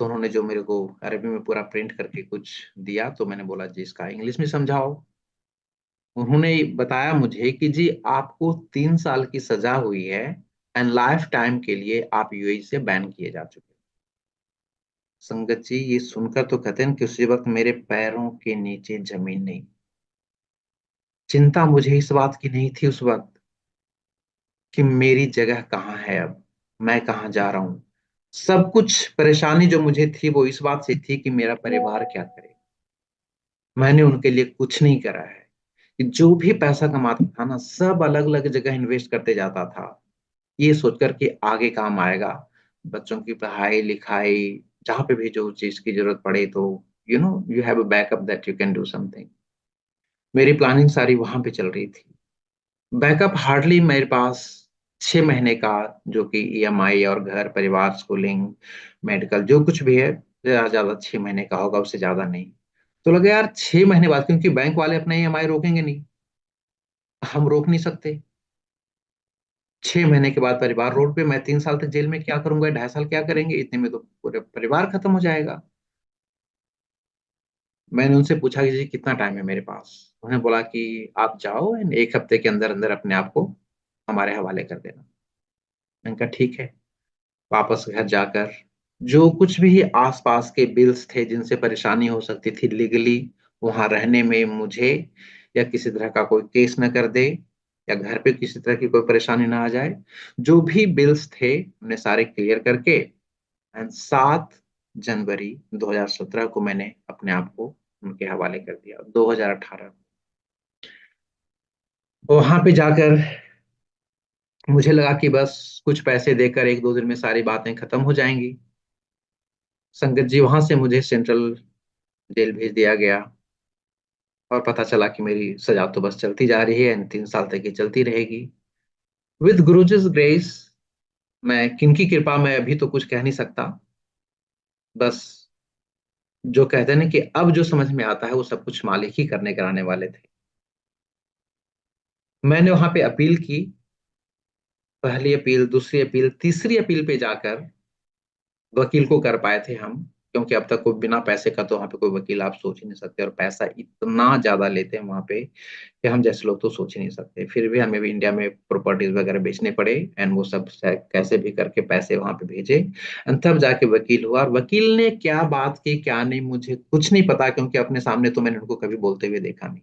तो उन्होंने जो मेरे को अरबी में पूरा प्रिंट करके कुछ दिया, तो मैंने बोला जी इसका इंग्लिश में समझाओ। उन्होंने बताया मुझे कि जी आपको 3 साल की सजा हुई है, एंड लाइफ टाइम के लिए आप यूएई से बैन किए जा चुके हैं। संगत जी ये सुनकर तो कहते हैं कि उसी वक्त मेरे पैरों के नीचे जमीन नहीं। चिंता मुझे इस बात की नहीं थी उस वक्त कि मेरी जगह कहाँ है, अब मैं कहाँ जा रहा हूँ। सब कुछ परेशानी जो मुझे थी वो इस बात से थी कि मेरा परिवार क्या करे। मैंने उनके लिए कुछ नहीं करा है, कि जो भी पैसा कमाता था ना सब अलग अलग जगह इन्वेस्ट करते जाता था, ये सोचकर कि आगे काम आएगा, बच्चों की पढ़ाई लिखाई, जहाँ पे भी जो चीज की जरूरत पड़े तो you have a backup that you can do something. मेरी प्लानिंग सारी वहां पे चल रही थी। बैकअप हार्डली मेरे पास 6 महीने का, जो कि ईएमआई और घर परिवार स्कूलिंग मेडिकल जो कुछ भी है, ज्यादा से ज्यादा 6 महीने का होगा, उससे ज्यादा नहीं। तो लगा यार 6 महीने बाद, क्योंकि बैंक वाले अपना ईएमआई रोकेंगे नहीं, हम रोक नहीं सकते। 6 महीने के बाद परिवार रोड पे, मैं 3 साल तक जेल में क्या करूंगा, 2.5 साल क्या करेंगे, इतने में तो पूरे परिवार खत्म हो जाएगा। मैंने उनसे पूछा कि जी कितना टाइम है मेरे पास। उन्होंने बोला कि आप जाओ एंड 1 हफ्ते के अंदर अंदर अपने आप को हमारे हवाले कर देना। मैंने कहा ठीक है। वापस घर जाकर जो कुछ भी आसपास के बिल्स थे जिनसे परेशानी हो सकती थी लीगली वहां रहने में मुझे, या किसी तरह का कोई केस न कर दे, या घर पे किसी तरह की कोई परेशानी ना आ जाए, जो भी बिल्स थे उन्हें सारे क्लियर करके एंड 7 जनवरी 2017 को मैंने अपने आप को उनके हवाले कर दिया। 2018 वहां पे जाकर मुझे लगा कि बस कुछ पैसे देकर 1-2 दिन में सारी बातें खत्म हो जाएंगी। संगत जी, वहां से मुझे सेंट्रल जेल भेज दिया गया और पता चला कि मेरी सजा तो बस चलती जा रही है एंड 3 साल तक ये चलती रहेगी। विद गुरुजी's ग्रेस, मैं किनकी कृपा में अभी तो कुछ कह नहीं सकता। बस जो कहते हैं ना कि अब जो समझ में आता है वो सब कुछ मालिक ही करने कराने वाले थे। मैंने वहां पे अपील की, पहली अपील, दूसरी अपील, तीसरी अपील पे जाकर वकील को कर पाए थे हम, क्योंकि अब तक कोई बिना पैसे का तो वहां पे कोई वकील आप सोच ही नहीं सकते, और पैसा इतना ज्यादा लेते हैं वहां पे कि हम जैसे लोग तो सोच ही नहीं सकते। फिर भी हमें भी इंडिया में प्रॉपर्टीज वगैरह बेचने पड़े एंड वो सब कैसे भी करके पैसे वहां पे भेजे एंड तब जाके वकील हुआ। और वकील ने क्या बात की क्या नहीं मुझे कुछ नहीं पता, क्योंकि अपने सामने तो मैंने उनको कभी बोलते हुए देखा नहीं।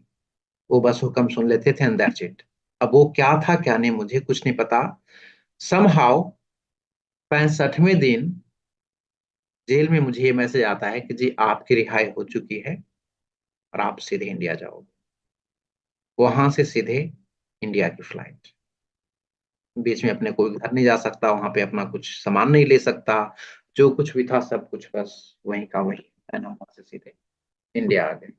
वो बस हुक्म सुन लेते थे एंड दैट्स इट। अब वो क्या था क्या नहीं मुझे कुछ नहीं पता। समहाउ 65वें दिन जेल में मुझे ये मैसेज आता है कि जी आपकी रिहाई हो चुकी है और आप सीधे इंडिया जाओगे। वहां से सीधे इंडिया की फ्लाइट। बीच में अपने कोई घर नहीं जा सकता, वहां पे अपना कुछ सामान नहीं ले सकता, जो कुछ भी था सब कुछ बस वहीं का वही। एंड हम वहां से सीधे इंडिया आ गए।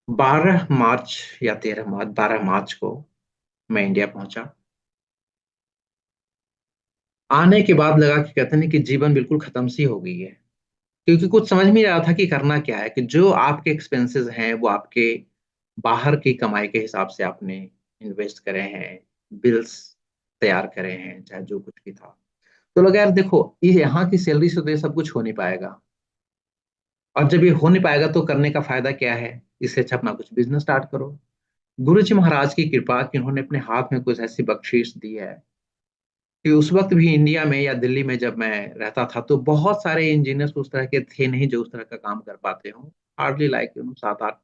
12 मार्च या 13 मार्च, 12 मार्च को मैं इंडिया पहुंचा। आने के बाद लगा कि कहते हैं कि जीवन बिल्कुल खत्म सी हो गई है, क्योंकि कुछ समझ में नहीं आ रहा था कि करना क्या है, कि जो आपके एक्सपेंसेस हैं वो आपके बाहर की कमाई के हिसाब से आपने इन्वेस्ट करे हैं, बिल्स तैयार करे हैं, चाहे जो कुछ भी था। तो लगा यार देखो ये यहाँ की सैलरी से तो ये सब कुछ हो नहीं पाएगा, और जब ये हो नहीं पाएगा तो करने का फायदा क्या है, इससे अच्छा अपना कुछ बिजनेस स्टार्ट करो। गुरु जी महाराज की कृपा कि उन्होंने अपने हाथ में कुछ ऐसी बख्शीश दी है कि उस वक्त भी इंडिया में या दिल्ली में जब मैं रहता था तो बहुत सारे इंजीनियर्स उस तरह के थे नहीं जो उस तरह का काम कर पाते हो। हार्डली लाइक 7-8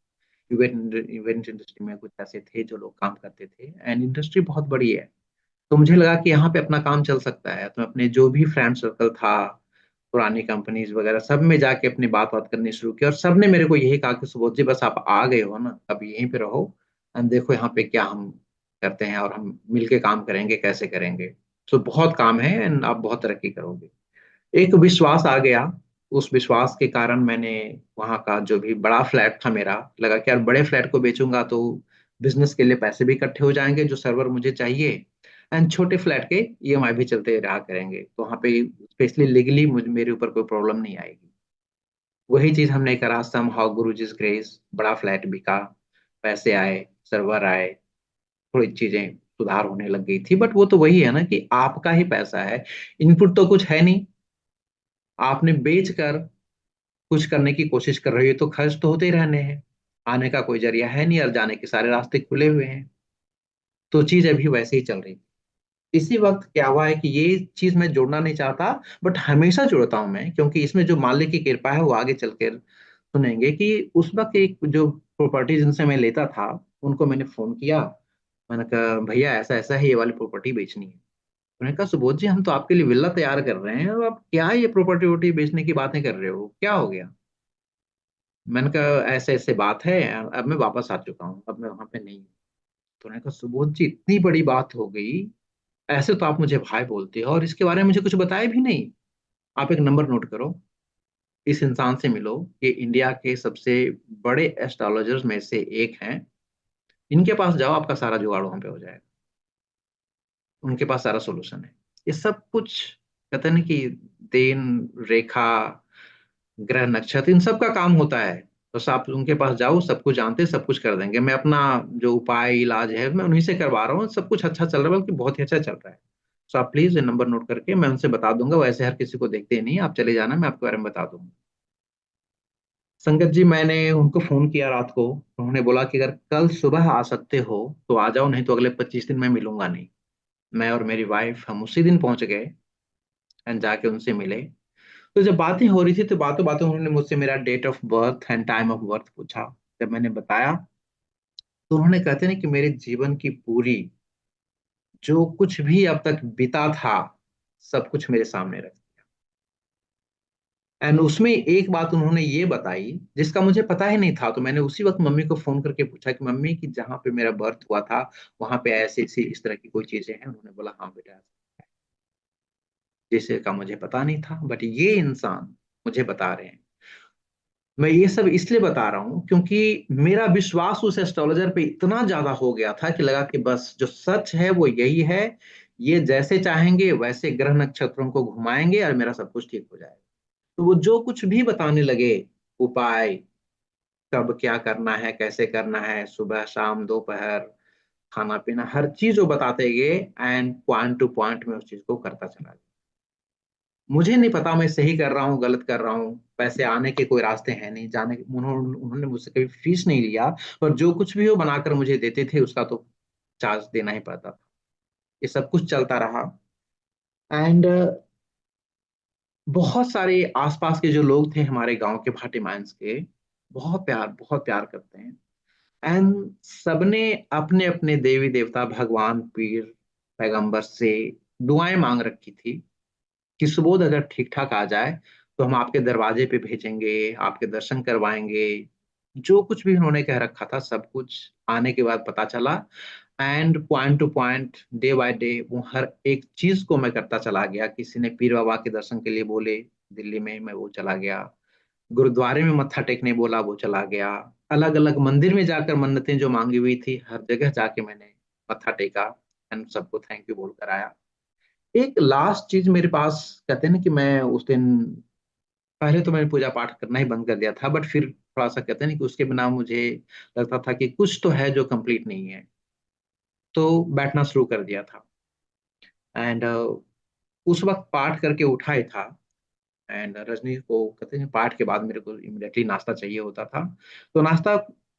इवेंट इंडस्ट्री में कुछ ऐसे थे जो लोग काम करते थे एंड इंडस्ट्री बहुत बड़ी है। तो मुझे लगा कि यहाँ पे अपना काम चल सकता है, तो अपने जो भी फ्रेंड सर्कल था, पुरानी कंपनीज वगैरह, सब में जाके अपनी बात बात करनी शुरू की और सब ने मेरे को यही कहा कि सुबोध जी बस आप आ गए हो ना, अब यहीं पे रहो एंड देखो यहाँ पे क्या हम करते हैं और हम मिलके काम करेंगे कैसे करेंगे। तो बहुत काम है एंड आप बहुत तरक्की करोगे। एक विश्वास आ गया। उस विश्वास के कारण मैंने वहाँ का जो भी बड़ा फ्लैट था मेरा, लगा कि यार बड़े फ्लैट को बेचूंगा तो बिजनेस के लिए पैसे भी इकट्ठे हो जाएंगे जो सर्वर मुझे चाहिए, एंड छोटे फ्लैट के ईएमआई भी चलते रहा करेंगे, तो वहाँ पे स्पेशली लीगली मुझे मेरे ऊपर कोई प्रॉब्लम नहीं आएगी। वही चीज हमने करा। सम हाउ गुरु जिस ग्रेस बड़ा फ्लैट बिका, पैसे आए, सर्वर आए, थोड़ी चीजें सुधार होने लग गई थी। बट वो तो वही है ना कि आपका ही पैसा है, इनपुट तो कुछ है नहीं, आपने बेच कर कुछ करने की कोशिश कर रही हो तो खर्च तो होते ही रहने हैं, आने का कोई जरिया है नहीं और जाने के सारे रास्ते खुले हुए हैं। तो चीज अभी वैसे ही चल रही। इसी वक्त क्या हुआ है कि ये चीज मैं जोड़ना नहीं चाहता, बट हमेशा जोड़ता हूं मैं, क्योंकि इसमें जो मालिक की कृपा है वो आगे चल कर सुनेंगे कि उस वक्त एक जो प्रॉपर्टी जिनसे मैं लेता था उनको मैंने फोन किया। मैंने कहा भैया ऐसा ऐसा है, ये वाली प्रॉपर्टी बेचनी है। उन्होंने कहा सुबोध जी हम तो आपके लिए विला तैयार कर रहे हैं और आप क्या ये प्रॉपर्टी वोपर्टी बेचने की बातें कर रहे हो, क्या हो गया। मैंने कहा ऐसे ऐसे बात है, अब मैं वापस आ चुका हूँ, अब मैं वहां पे नहीं हूँ। तो उन्होंने कहा सुबोध जी इतनी बड़ी बात हो गई, ऐसे तो आप मुझे भाई बोलते हो और इसके बारे में मुझे कुछ बताया भी नहीं। आप एक नंबर नोट करो, इस इंसान से मिलो, ये इंडिया के सबसे बड़े एस्ट्रोलॉजर्स में से एक हैं, इनके पास जाओ, आपका सारा जुगाड़ वहां पे हो जाएगा। उनके पास सारा सोल्यूशन है। ये सब कुछ कहते हैं ना कि दिन रेखा, ग्रह नक्षत्र, इन सब का काम होता है। तो आप उनके पास जाओ, सब कुछ जानते हैं, सब कुछ कर देंगे। मैं अपना जो उपाय इलाज है मैं उन्हीं से करवा रहा हूँ, सब कुछ अच्छा चल रहा है, बल्कि बहुत ही अच्छा चल रहा है। तो आप प्लीज ये नंबर नोट करके, मैं उनसे बता दूंगा, वैसे हर किसी को देखते ही नहीं, आप चले जाना, मैं आपके बारे में बता दूंगा। संगत जी, मैंने उनको फोन किया रात को, उन्होंने बोला कि अगर कल सुबह आ सकते हो तो आ जाओ, नहीं तो अगले 25 दिन मैं मिलूंगा नहीं। मैं और मेरी वाइफ हम उसी दिन पहुंच गए एंड जाके उनसे मिले। तो जब बातें हो रही थी तो बातों बातों उन्होंने मुझसे मेरा date of birth and time of birth पूछा। जब मैंने बताया तो उन्होंने, कहते ना कि मेरे जीवन की पूरी, जो कुछ भी अब तक बीता था, सब कुछ मेरे सामने रख दिया। एंड उसमें एक बात उन्होंने ये बताई जिसका मुझे पता ही नहीं था। तो मैंने उसी वक्त मम्मी को फोन करके पूछा कि मम्मी, कि जहाँ पे मेरा बर्थ हुआ था वहां पे ऐसी ऐसी इस तरह की कोई चीजें हैं? उन्होंने बोला हाँ बेटा, जिसे का मुझे पता नहीं था, बट ये इंसान मुझे बता रहे हैं। मैं ये सब इसलिए बता रहा हूँ क्योंकि मेरा विश्वास उस एस्ट्रोलॉजर पे इतना ज्यादा हो गया था कि लगा कि बस जो सच है वो यही है। ये जैसे चाहेंगे वैसे ग्रह नक्षत्रों को घुमाएंगे और मेरा सब कुछ ठीक हो जाएगा। तो वो जो कुछ भी बताने लगे, उपाय, कब क्या करना है, कैसे करना है, सुबह शाम दोपहर, खाना पीना, हर चीज वो बताते गए। एंड पॉइंट टू पॉइंट में उस चीज को करता चला गया। मुझे नहीं पता मैं सही कर रहा हूँ गलत कर रहा हूँ, पैसे आने के कोई रास्ते हैं नहीं जाने, उन्होंने उन्होंने मुझसे कभी फीस नहीं लिया। पर जो कुछ भी वो बनाकर मुझे देते थे उसका तो चार्ज देना ही पड़ता था। ये सब कुछ चलता रहा। एंड बहुत सारे आसपास के जो लोग थे हमारे गांव के, भाटी माइंस के, बहुत प्यार करते हैं। एंड सबने अपने अपने देवी देवता, भगवान, पीर, पैगंबर से दुआएं मांग रखी थी कि सुबोध अगर ठीक ठाक आ जाए तो हम आपके दरवाजे पे भेजेंगे, आपके दर्शन करवाएंगे। जो कुछ भी उन्होंने कह रखा था सब कुछ आने के बाद पता चला। And point two point, day by day, वो हर एक चीज को मैं करता चला गया। किसी ने पीर बाबा के दर्शन के लिए बोले दिल्ली में, मैं वो चला गया। गुरुद्वारे में मत्था टेकने बोला, वो चला गया। अलग अलग मंदिर में जाकर मन्नतें जो मांगी हुई थी हर जगह जाके मैंने मत्था टेका एंड सबको थैंक यू बोलकर आया। एक लास्ट चीज मेरे पास, कहते हैं ना कि मैं उस दिन, पहले तो मैंने पूजा पाठ करना ही बंद कर दिया था, बट फिर थोड़ा सा, कहते हैं ना कि उसके बिना मुझे लगता था कि कुछ तो है जो कंप्लीट नहीं है। तो बैठना शुरू कर दिया था। एंड उस वक्त पाठ करके उठा ही था। एंड रजनी को, कहते हैं, पाठ के बाद मेरे को इमिडिएटली नाश्ता चाहिए होता था। तो नाश्ता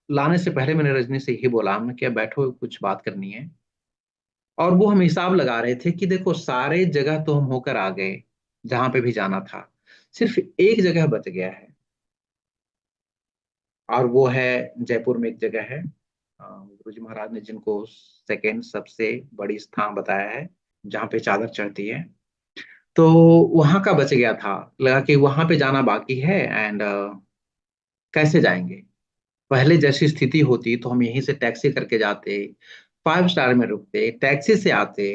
लाने से पहले मैंने रजनी से ही बोला, हमने क्या बैठो, कुछ बात करनी है। और वो हम हिसाब लगा रहे थे कि देखो सारे जगह तो हम होकर आ गए, जहां पे भी जाना था, सिर्फ एक जगह बच गया है। और वो है, जयपुर में एक जगह है, गुरु जी महाराज ने जिनको सेकेंड सबसे बड़ी स्थान बताया है, जहाँ पे चादर चढ़ती है। तो वहां का बच गया था। लगा कि वहां पे जाना बाकी है। एंड कैसे जाएंगे? पहले जैसी स्थिति होती तो हम यहीं से टैक्सी करके जाते, 5 स्टार में रुकते, टैक्सी से आते,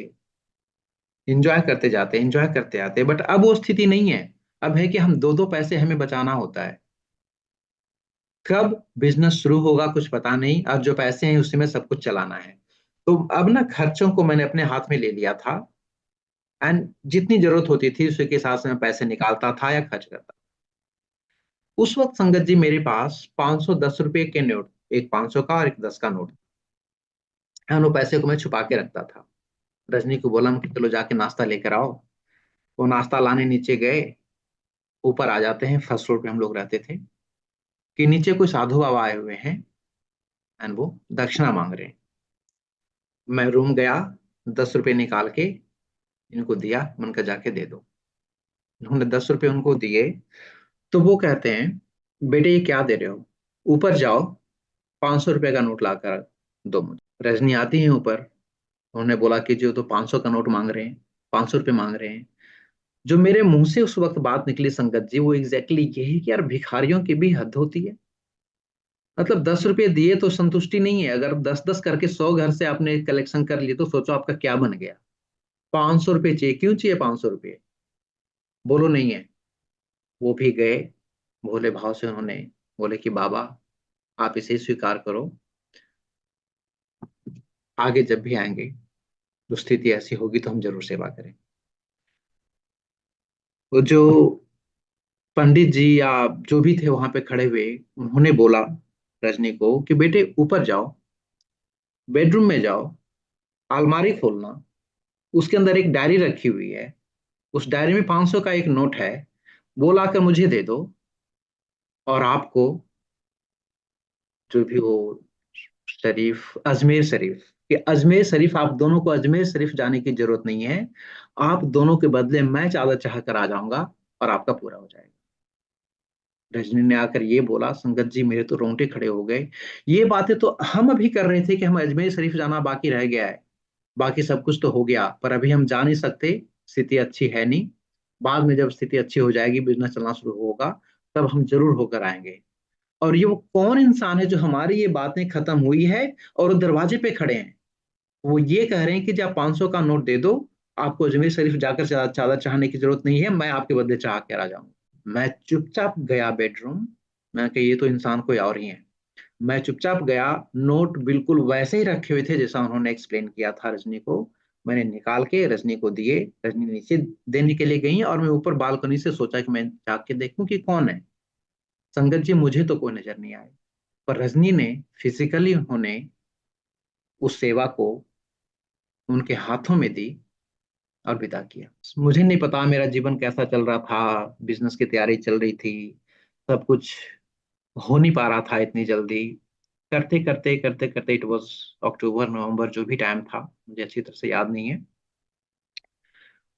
एंजॉय करते जाते, एंजॉय करते आते। बट अब वो स्थिति नहीं है। अब है कि हम दो दो पैसे हमें बचाना होता है। कब बिजनेस शुरू होगा कुछ पता नहीं, अब जो पैसे हैं उसी में सब कुछ चलाना है। तो अब ना खर्चों को मैंने अपने हाथ में ले लिया था। एंड जितनी जरूरत होती थी उसी के हिसाब से मैं पैसे निकालता था या खर्च करता। उस वक्त संगत जी मेरे पास 510 रुपए के नोट, एक 500 का और एक 10 का नोट, उन पैसे को मैं छुपा के रखता था। रजनी को बोला कि चलो जाके नाश्ता लेकर आओ। वो नाश्ता लाने नीचे गए। ऊपर आ जाते हैं, फर्स्ट फ्लोर पे हम लोग रहते थे, कि नीचे कोई साधु बाबा आए हुए हैं एंड वो दक्षिणा मांग रहे हैं। मैं रूम गया, 10 रुपए निकाल के इनको दिया, मन का जाके दे दो। उन्होंने 10 रुपए उनको दिए। तो वो कहते हैं, बेटे ये क्या दे रहे हो, ऊपर जाओ, 500 रुपए का नोट ला कर दो मुझे। रजनी आती है ऊपर। उन्होंने बोला कि जो तो 500 का नोट मांग रहे हैं, 500 रुपये मांग रहे हैं। जो मेरे मुंह से उस वक्त बात निकली संगत जी, वो एग्जैक्टली यही कि यार भिखारियों की भी हद होती है। मतलब 10 रुपये दिए तो संतुष्टि नहीं है, अगर 10-10 करके 100 घर से आपने कलेक्शन कर लिए तो सोचो आपका क्या बन गया। 500 रुपये चाहिए, क्यों चाहिए 500 रुपये? बोलो नहीं है। वो भी गए, भोले भाव से उन्होंने बोले कि बाबा आप इसे स्वीकार करो, आगे जब भी आएंगे तो स्थिति ऐसी होगी तो हम जरूर सेवा करें। वो जो पंडित जी या जो भी थे वहां पे खड़े हुए, उन्होंने बोला रजनी को कि बेटे ऊपर जाओ, बेडरूम में जाओ, अलमारी खोलना, उसके अंदर एक डायरी रखी हुई है, उस डायरी में 500 का एक नोट है, वो लाकर मुझे दे दो, और आपको जो भी वो शरीफ, अजमेर शरीफ, कि अजमेर शरीफ, आप दोनों को अजमेर शरीफ जाने की जरूरत नहीं है, आप दोनों के बदले मैं चादर चाह कर आ जाऊंगा और आपका पूरा हो जाएगा। रजनी ने आकर ये बोला, संगत जी मेरे तो रोंगटे खड़े हो गए। ये बातें तो हम अभी कर रहे थे कि हम अजमेर शरीफ जाना बाकी रह गया है, बाकी सब कुछ तो हो गया, पर अभी हम जा नहीं सकते, स्थिति अच्छी है नहीं। बाद में जब स्थिति अच्छी हो जाएगी, बिजनेस चलना शुरू होगा, तब हम जरूर होकर आएंगे। और ये वो कौन इंसान है जो हमारी ये बातें खत्म हुई है और वो दरवाजे पे खड़े हैं, वो ये कह रहे हैं कि जब 500 का नोट दे दो, आपको अजमेर शरीफ जाकर चादर चाहने की जरूरत नहीं है, मैं आपके बदले चाह कर आ जाऊंगा। मैं चुपचाप गया बेडरूम। मैं कि ये तो इंसान कोई और ही है। मैं चुपचाप गया, नोट बिल्कुल वैसे ही रखे हुए थे जैसा उन्होंने एक्सप्लेन किया था रजनी को। मैंने निकाल के रजनी को दिए, रजनी नीचे देने के लिए गई, और मैं ऊपर बालकनी से सोचा कि मैं जाके देखूं कि कौन है। संगत जी मुझे तो कोई नजर नहीं आया, पर रजनी ने फिजिकली उन्होंने उस सेवा को उनके हाथों में दी और विदा किया। मुझे नहीं पता मेरा जीवन कैसा चल रहा था, बिजनेस की तैयारी चल रही थी, सब कुछ हो नहीं पा रहा था इतनी जल्दी। करते करते करते करते इट वाज अक्टूबर नवंबर, जो भी टाइम था मुझे अच्छी तरह से याद नहीं है।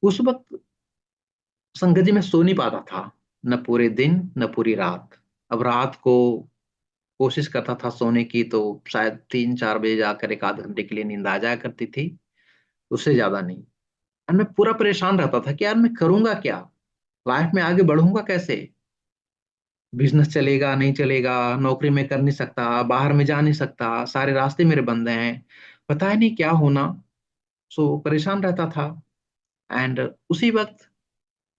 उस वक्त संगत जी मैं सो नहीं पाता था, न पूरे दिन न पूरी रात। अब रात को कोशिश करता था सोने की, तो शायद 3-4 बजे जाकर एक आध घंटे के लिए नींद आ जाया करती थी, उससे ज्यादा नहीं। और मैं पूरा परेशान रहता था कि यार मैं करूंगा क्या, लाइफ में आगे बढ़ूंगा कैसे, बिजनेस चलेगा नहीं चलेगा, नौकरी में कर नहीं सकता, बाहर में जा नहीं सकता, सारे रास्ते मेरे बंद हैं, पता ही नहीं क्या होना। सो परेशान रहता था। एंड उसी वक्त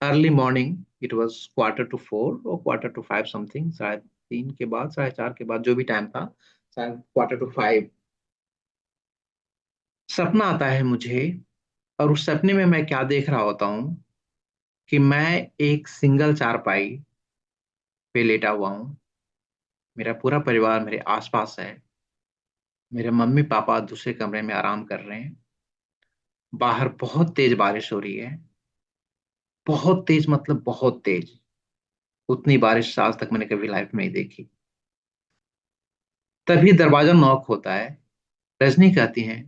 early morning, it was Quarter to 4 और Quarter to 5 समथिंग, शायद 3 के बाद, 4:30 के बाद, जो भी टाइम था, शायद Quarter to 5, सपना आता है मुझे। और उस सपने में मैं क्या देख रहा होता हूँ कि मैं एक सिंगल चारपाई पे लेटा हुआ हूँ, मेरा पूरा परिवार मेरे आसपास है, मेरे मम्मी पापा दूसरे कमरे में आराम कर रहे हैं, बाहर बहुत तेज बारिश हो रही है, बहुत तेज मतलब बहुत तेज, उतनी बारिश आज तक मैंने कभी लाइफ में नहीं देखी। तभी दरवाजा नॉक होता है। रजनी कहती है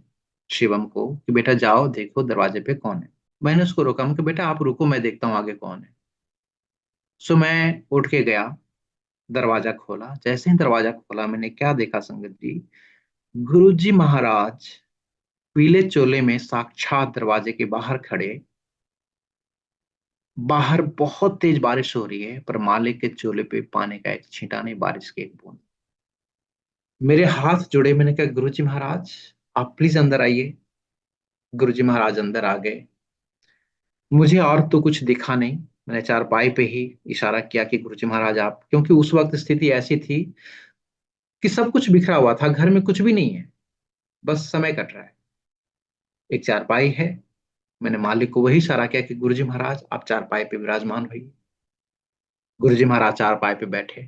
शिवम को कि बेटा जाओ देखो दरवाजे पे कौन है। मैंने उसको रोका, मैं कि बेटा आप रुको, मैं देखता हूँ आगे कौन है। सो मैं उठ के गया, दरवाजा खोला। जैसे ही दरवाजा खोला, मैंने क्या देखा संगत जी, गुरुजी महाराज पीले चोले में साक्षात दरवाजे के बाहर खड़े। बाहर बहुत तेज बारिश हो रही है, पर मालिक के चोले पे पानी का एक छींटा नहीं, बारिश की एक बूंद। मेरे हाथ जुड़े, मैंने कहा गुरुजी महाराज आप प्लीज अंदर आइए। गुरुजी महाराज अंदर आ गए। मुझे और तो कुछ दिखा नहीं, मैंने चारपाई पे ही इशारा किया कि गुरुजी महाराज आप, क्योंकि उस वक्त स्थिति ऐसी थी कि सब कुछ बिखरा हुआ था, घर में कुछ भी नहीं है, बस समय कट रहा है, एक चारपाई है। मैंने मालिक को वही इशारा किया कि गुरुजी महाराज आप चारपाई पे विराजमान होइए। गुरुजी महाराज चारपाई पे बैठे,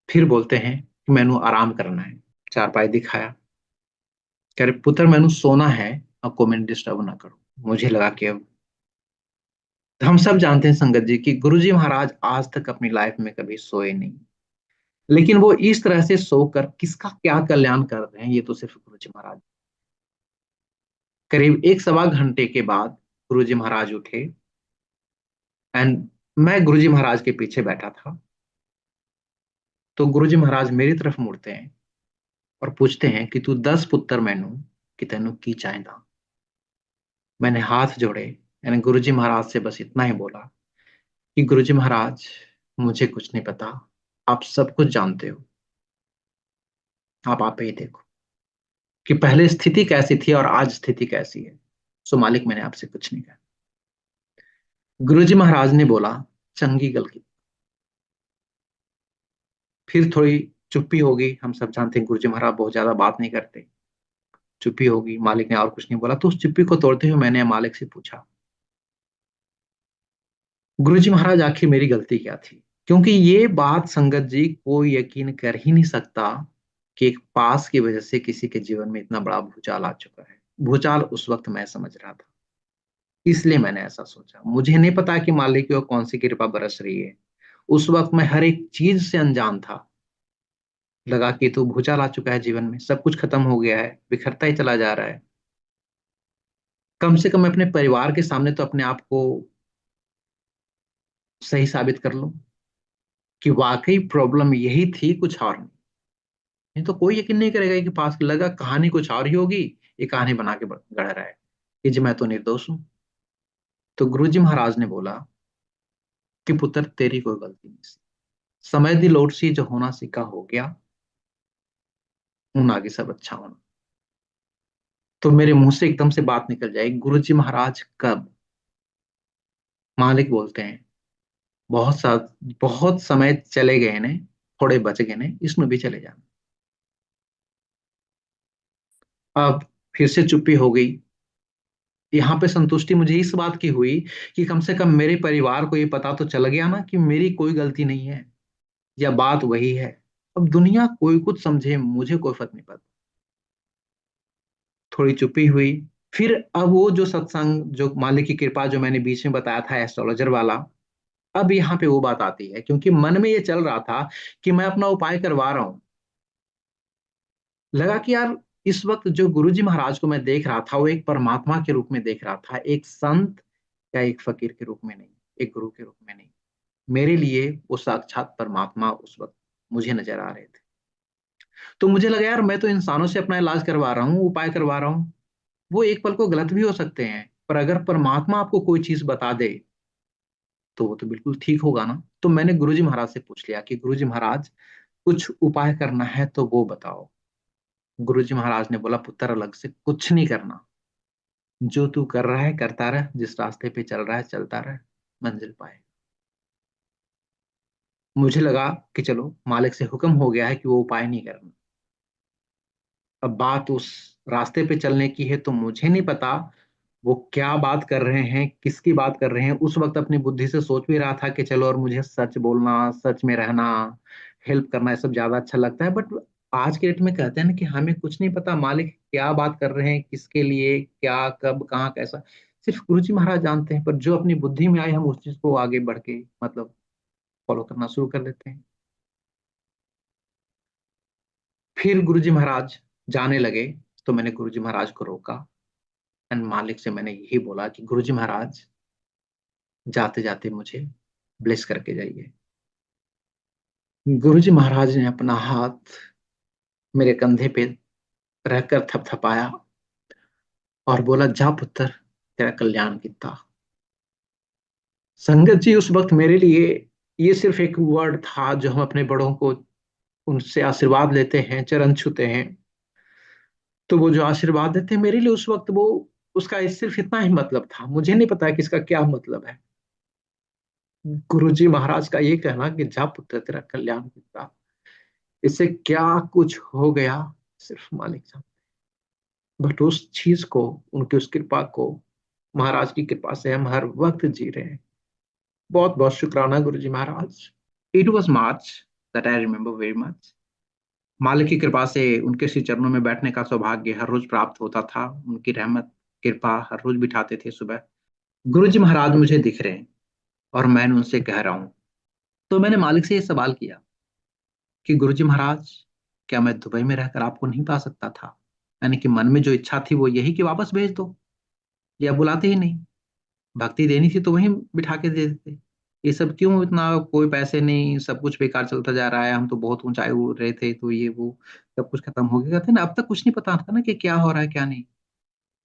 फिर बोलते हैं कि मैनू आराम करना है। चारपाई दिखाया, कह रहे पुत्र मैनू सोना है, अब को मैंने डिस्टर्ब ना करो। मुझे लगा कि अब, हम सब जानते हैं संगत जी कि गुरुजी महाराज आज तक अपनी लाइफ में कभी सोए नहीं, लेकिन वो इस तरह से सोकर किसका क्या कल्याण कर रहे हैं, ये तो सिर्फ गुरुजी महाराज। करीब 1 सवा घंटे के बाद गुरुजी महाराज उठे। एंड मैं गुरुजी महाराज के पीछे बैठा था, तो गुरुजी महाराज मेरी तरफ मुड़ते हैं और पूछते हैं कि तू 10 पुत्र मैनू कि तेनू की चाहता। मैंने हाथ जोड़े, यानी गुरुजी महाराज से बस इतना ही बोला कि गुरुजी महाराज मुझे कुछ नहीं पता, आप सब कुछ जानते हो, आप ही देखो कि पहले स्थिति कैसी थी और आज स्थिति कैसी है। सो मालिक मैंने आपसे कुछ नहीं कहा। गुरुजी महाराज ने बोला चंगी गल की। फिर थोड़ी चुप्पी होगी, हम सब जानते हैं गुरुजी महाराज बहुत ज्यादा बात नहीं करते। चुप्पी होगी, मालिक ने और कुछ नहीं बोला, तो उस चुप्पी को तोड़ते हुए मैंने मालिक से पूछा गुरुजी महाराज, आखिर मेरी गलती क्या थी? क्योंकि ये बात संगत जी कोई यकीन कर ही नहीं सकता कि एक पास की वजह से किसी के जीवन में इतना बड़ा भूचाल आ चुका है। भूचाल उस वक्त मैं समझ रहा था, इसलिए मैंने ऐसा सोचा। मुझे नहीं पता कि मालिक की ओर कौन सी कृपा बरस रही है। उस वक्त मैं हर एक चीज से अनजान था। लगा कि तो भूचाल आ चुका है जीवन में, सब कुछ खत्म हो गया है, बिखरता ही चला जा रहा है। कम से कम मैं अपने परिवार के सामने तो अपने आप को सही साबित कर लूं कि वाकई प्रॉब्लम यही थी, कुछ और नहीं। नहीं तो कोई यकीन नहीं करेगा कि पास लगा कहानी कुछ और ही होगी। ये कहानी बना के गढ़ रहा है कि जी मैं तो निर्दोष हूं। तो गुरुजी महाराज ने बोला कि पुत्र, तेरी कोई गलती नहीं। समय दी लोट सी, जो होना सीखा हो गया, उन आगे सब अच्छा होना। तो मेरे मुंह से एकदम से बात निकल जाएगी, गुरुजी महाराज कब? मालिक बोलते हैं, बहुत सा बहुत समय चले गए ने, थोड़े बच गए ने, इसमें भी चले जाना। अब फिर से चुप्पी हो गई। यहाँ पे संतुष्टि मुझे इस बात की हुई कि कम से कम मेरे परिवार को ये पता तो चल गया ना कि मेरी कोई गलती नहीं है, या बात वही है। अब दुनिया कोई कुछ समझे, मुझे कोई फर्क नहीं पड़ता। थोड़ी चुप्पी हुई। फिर अब वो जो सत्संग, जो मालिक की कृपा जो मैंने बीच में बताया था एस्ट्रोलॉजर वाला, अब यहाँ पे वो बात आती है, क्योंकि मन में ये चल रहा था कि मैं अपना उपाय करवा रहा हूँ। लगा कि यार, इस वक्त जो गुरुजी महाराज को मैं देख रहा था वो एक परमात्मा के रूप में देख रहा था, एक संत या एक फकीर के रूप में नहीं, एक गुरु के रूप में नहीं। मेरे लिए वो साक्षात परमात्मा उस वक्त मुझे नजर आ रहे थे। तो मुझे लगा यार, मैं तो इंसानों से अपना इलाज करवा रहा हूँ, उपाय करवा रहा हूँ। वो एक पल को गलत भी हो सकते हैं, पर अगर परमात्मा आपको कोई चीज बता दे तो वो तो बिल्कुल ठीक होगा ना। तो मैंने गुरुजी महाराज से पूछ लिया कि गुरुजी महाराज, कुछ उपाय करना है तो वो बताओ। गुरुजी महाराज ने बोला, पुत्र, अलग से कुछ नहीं करना। जो तू कर रहा है करता रह, जिस रास्ते पे चल रहा है चलता रह, मंजिल पाए। मुझे लगा कि चलो, मालिक से हुक्म हो गया है कि वो उपाय नहीं करना। अब बात उस रास्ते पे चलने की है, तो मुझे नहीं पता वो क्या बात कर रहे हैं, किसकी बात कर रहे हैं। उस वक्त अपनी बुद्धि से सोच भी रहा था कि चलो, और मुझे सच बोलना, सच में रहना, हेल्प करना, ये सब ज्यादा अच्छा लगता है। बट आज के डेट में कहते हैं ना कि हमें कुछ नहीं पता मालिक क्या बात कर रहे हैं, किसके लिए, क्या, कब, कहाँ, कैसा। सिर्फ गुरुजी महाराज जानते हैं। पर जो अपनी बुद्धि में आए, हम उस चीज को आगे बढ़ के मतलब फॉलो करना शुरू कर देते हैं। फिर गुरुजी महाराज जाने लगे, तो मैंने गुरुजी महाराज को रोका एंड मालिक से मैंने यही बोला कि गुरुजी महाराज, जाते जाते मुझे ब्लेस करके जाइए। गुरुजी महाराज ने अपना हाथ मेरे कंधे पे रखकर थपथपाया और बोला, जा पुत्र, तेरा कल्याण किता। संगत जी, उस वक्त मेरे लिए ये सिर्फ एक वर्ड था। जो हम अपने बड़ों को, उनसे आशीर्वाद लेते हैं, चरण छूते हैं, तो वो जो आशीर्वाद देते हैं, मेरे लिए उस वक्त वो, उसका सिर्फ इतना ही मतलब था। मुझे नहीं पता कि इसका क्या मतलब है। गुरुजी महाराज का ये कहना कि जा पुत्र, तेरा कल्याण किता, इससे क्या कुछ हो गया, सिर्फ मालिक जानता। बट उस चीज को, उनकी उस कृपा को, महाराज की कृपा से हम हर वक्त जी रहे हैं। बहुत बहुत शुक्राना Guruji Maharaj. It was March, that I remember very much. मालिक की कृपा से उनके श्री चरणों में बैठने का सौभाग्य हर रोज प्राप्त होता था। उनकी रहमत, कृपा हर रोज बिठाते थे सुबह। गुरुजी महाराज मुझे दिख रहे हैं और मैं उनसे कह रहा हूँ। तो मैंने मालिक से ये सवाल किया कि गुरुजी महाराज, क्या मैं दुबई में रहकर आपको नहीं पा सकता था? यानी कि मन में जो इच्छा थी वो यही कि वापस भेज दो, या बुलाते ही नहीं। भक्ति देनी थी तो वहीं बिठा के दे देते। ये सब क्यों इतना, कोई पैसे नहीं, सब कुछ बेकार चलता जा रहा है, हम तो बहुत ऊंचाई उड़ रहे थे, तो ये वो सब कुछ खत्म हो गया। कहते हैं ना, अब तक कुछ नहीं पता था ना कि क्या हो रहा है क्या नहीं।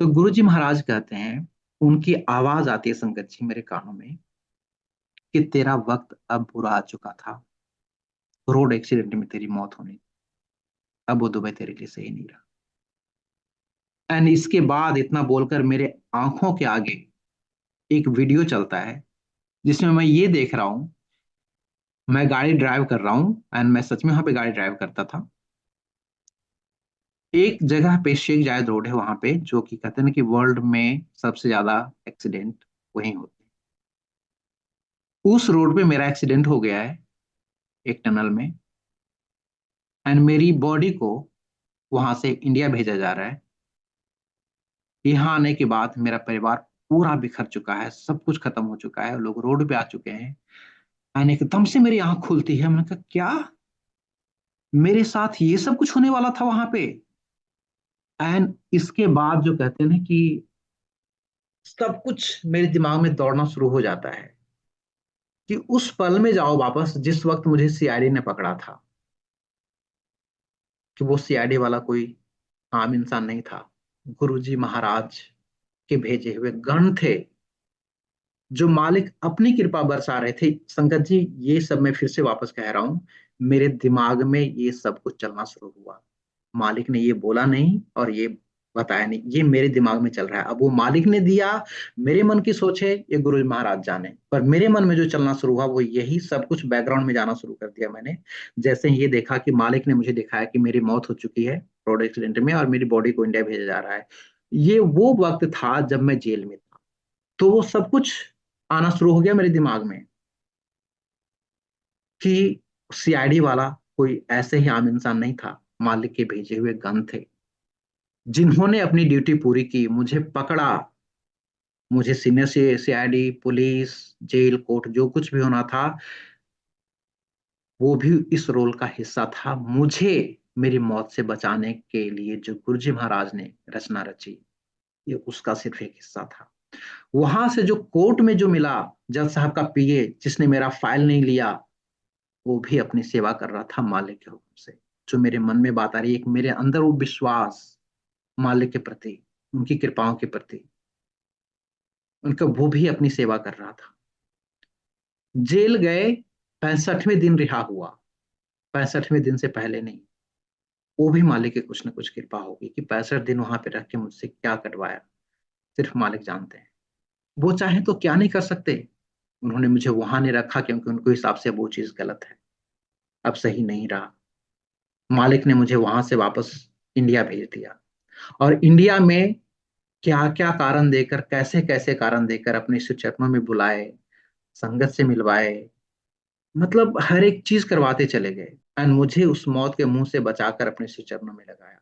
तो गुरु जी महाराज कहते हैं, उनकी आवाज आती है संगत जी मेरे कानों में, कि तेरा वक्त अब बुरा आ चुका था। रोड एक्सीडेंट में तेरी मौत होनी, अब वो दुबई तेरे लिए सही नहीं रहा। एंड इसके बाद इतना बोलकर मेरे आंखों के आगे एक वीडियो चलता है, जिसमें मैं ये देख रहा हूँ, मैं गाड़ी ड्राइव कर रहा हूँ एंड मैं सच में वहां पे गाड़ी ड्राइव करता था। एक जगह पे शेख जायद रोड है वहां पे, जो कि कहते हैं ना कि वर्ल्ड में सबसे ज्यादा एक्सीडेंट वहीं होते हैं। उस रोड पे मेरा एक्सीडेंट हो गया है एक टनल में, एंड मेरी बॉडी को वहां से इंडिया भेजा जा रहा है। यहाँ आने के बाद मेरा परिवार पूरा बिखर चुका है, सब कुछ खत्म हो चुका है, लोग रोड पे आ चुके हैं। एंड एकदम से मेरी आंख खुलती है, मैंने कहा क्या मेरे साथ ये सब कुछ होने वाला था वहां पे। एंड इसके बाद जो कहते हैं ना कि सब कुछ मेरे दिमाग में दौड़ना शुरू हो जाता है कि उस पल में जाओ वापस जिस वक्त मुझे सीआईडी ने पकड़ा था, कि वो सीआईडी वाला कोई आम इंसान नहीं था, गुरुजी महाराज के भेजे हुए गण थे, जो मालिक अपनी कृपा बरसा रहे थे। संगत जी, ये सब मैं फिर से वापस कह रहा हूं, मेरे दिमाग में ये सब कुछ चलना शुरू हुआ। मालिक ने ये बोला नहीं और ये बताया नहीं, ये मेरे दिमाग में चल रहा है। अब वो मालिक ने दिया, मेरे मन की सोच है, ये गुरु महाराज जाने, पर मेरे मन में जो चलना शुरू हुआ वो यही सब कुछ बैकग्राउंड में जाना शुरू कर दिया मैंने। जैसे ही ये देखा कि मालिक ने मुझे दिखाया कि मेरी मौत हो चुकी है रोड एक्सीडेंट में और मेरी बॉडी को इंडिया भेजा जा रहा है, ये वो वक्त था जब मैं जेल में था। तो वो सब कुछ आना शुरू हो गया मेरे दिमाग में कि सीआईडी वाला कोई ऐसे ही आम इंसान नहीं था, मालिक के भेजे हुए गण थे, जिन्होंने अपनी ड्यूटी पूरी की, मुझे पकड़ा, मुझे सीनियर से सीआईडी, पुलिस, जेल, कोर्ट जो कुछ भी होना था वो भी इस रोल का हिस्सा था। मुझे मेरी मौत से बचाने के लिए जो गुरुजी महाराज ने रचना रची, ये उसका सिर्फ एक हिस्सा था। वहां से जो कोर्ट में जो मिला, जज साहब का पीए जिसने मेरा फाइल नहीं लिया, वो भी अपनी सेवा कर रहा था मालिक के हुक्म से। जो मेरे मन में बात आ रही है, एक मेरे अंदर वो विश्वास मालिक के प्रति, उनकी कृपाओं के प्रति, उनका, वो भी अपनी सेवा कर रहा था। जेल गए, 65वें दिन रिहा हुआ, 65वें दिन से पहले नहीं। वो भी मालिक की कुछ ना कुछ कृपा होगी कि 65 दिन वहां पे रख के मुझसे क्या कटवाया, सिर्फ मालिक जानते हैं। वो चाहे तो क्या नहीं कर सकते, उन्होंने मुझे वहां नहीं रखा क्योंकि उनको हिसाब से वो चीज गलत है, अब सही नहीं रहा। मालिक ने मुझे वहां से वापस इंडिया भेज दिया, और इंडिया में क्या क्या कारण देकर, कैसे कैसे कारण देकर अपने शिव चरणों में बुलाए, संगत से मिलवाए, मतलब हर एक चीज करवाते चले गए, एंड मुझे उस मौत के मुंह से बचाकर अपने श्री चरणों में लगाया।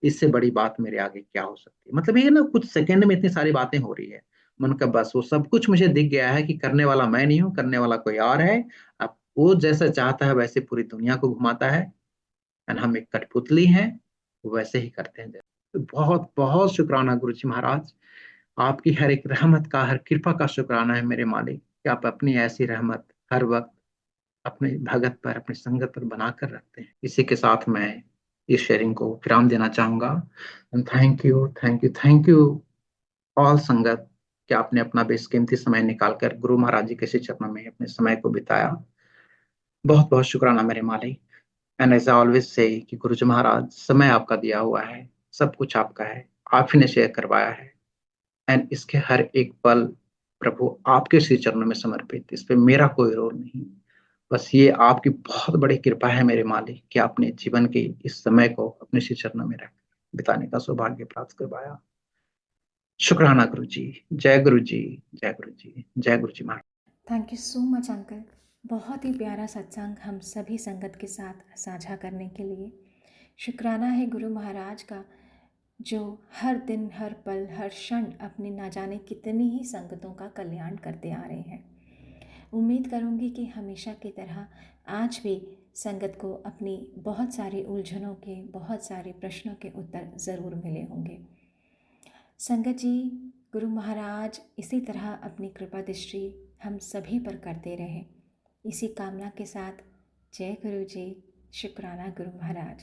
इससे बड़ी बात मेरे आगे क्या हो सकती है। मतलब ये ना कुछ सेकंड में इतनी सारी बातें हो रही है, मन का बस वो सब कुछ मुझे दिख गया है कि करने वाला मैं नहीं हूँ, करने वाला कोई और है। अब वो जैसा चाहता है वैसे पूरी दुनिया को घुमाता है, एंड हम एक कठपुतली हैं, वैसे ही करते हैं। तो बहुत बहुत शुक्राना गुरु जी महाराज, आपकी हर एक रहमत का, हर कृपा का शुक्राना है मेरे मालिक, कि आप अपनी ऐसी रहमत हर वक्त अपने भगत पर, अपनी संगत पर बनाकर रखते हैं। इसी के साथ मैं इस शेयरिंग को विराम देना चाहूंगा। Thank you, thank you, thank you all संगत, कि आपने अपना बेशकीमती समय निकालकर गुरु महाराज जी के श्री चरणों में अपने समय को बिताया। बहुत बहुत शुक्राना मेरे मालिक। And as I always say कि गुरु जी महाराज, समय आपका दिया हुआ है, सब कुछ आपका है, आप ही ने शेयर करवाया है, एंड इसके हर एक पल प्रभु आपके श्री चरणों में समर्पित, इस पे मेरा कोई रोल नहीं। बस ये आपकी बहुत बड़ी कृपा है मेरे मालिक, कि आपने जीवन के इस समय को अपने श्री चरणों में रख बिताने का सौभाग्य प्राप्त करवाया। शुक्राना गुरु जी। जय गुरु जी, जय गुरु जी, जय Guru ji Maharaj. Thank you so much uncle, बहुत ही प्यारा सत्संग हम सभी संगत के साथ साझा करने के लिए। शुक्राना है गुरु महाराज का, जो हर दिन, हर पल, हर क्षण अपने ना जाने कितनी ही संगतों का कल्याण करते आ रहे हैं। उम्मीद करूंगी कि हमेशा की तरह आज भी संगत को अपनी बहुत सारी उलझनों के, बहुत सारे प्रश्नों के उत्तर ज़रूर मिले होंगे। संगत जी, गुरु महाराज इसी तरह अपनी कृपा दृष्टि हम सभी पर करते रहे, इसी कामना के साथ जय गुरु जी। शुक्राना गुरु महाराज।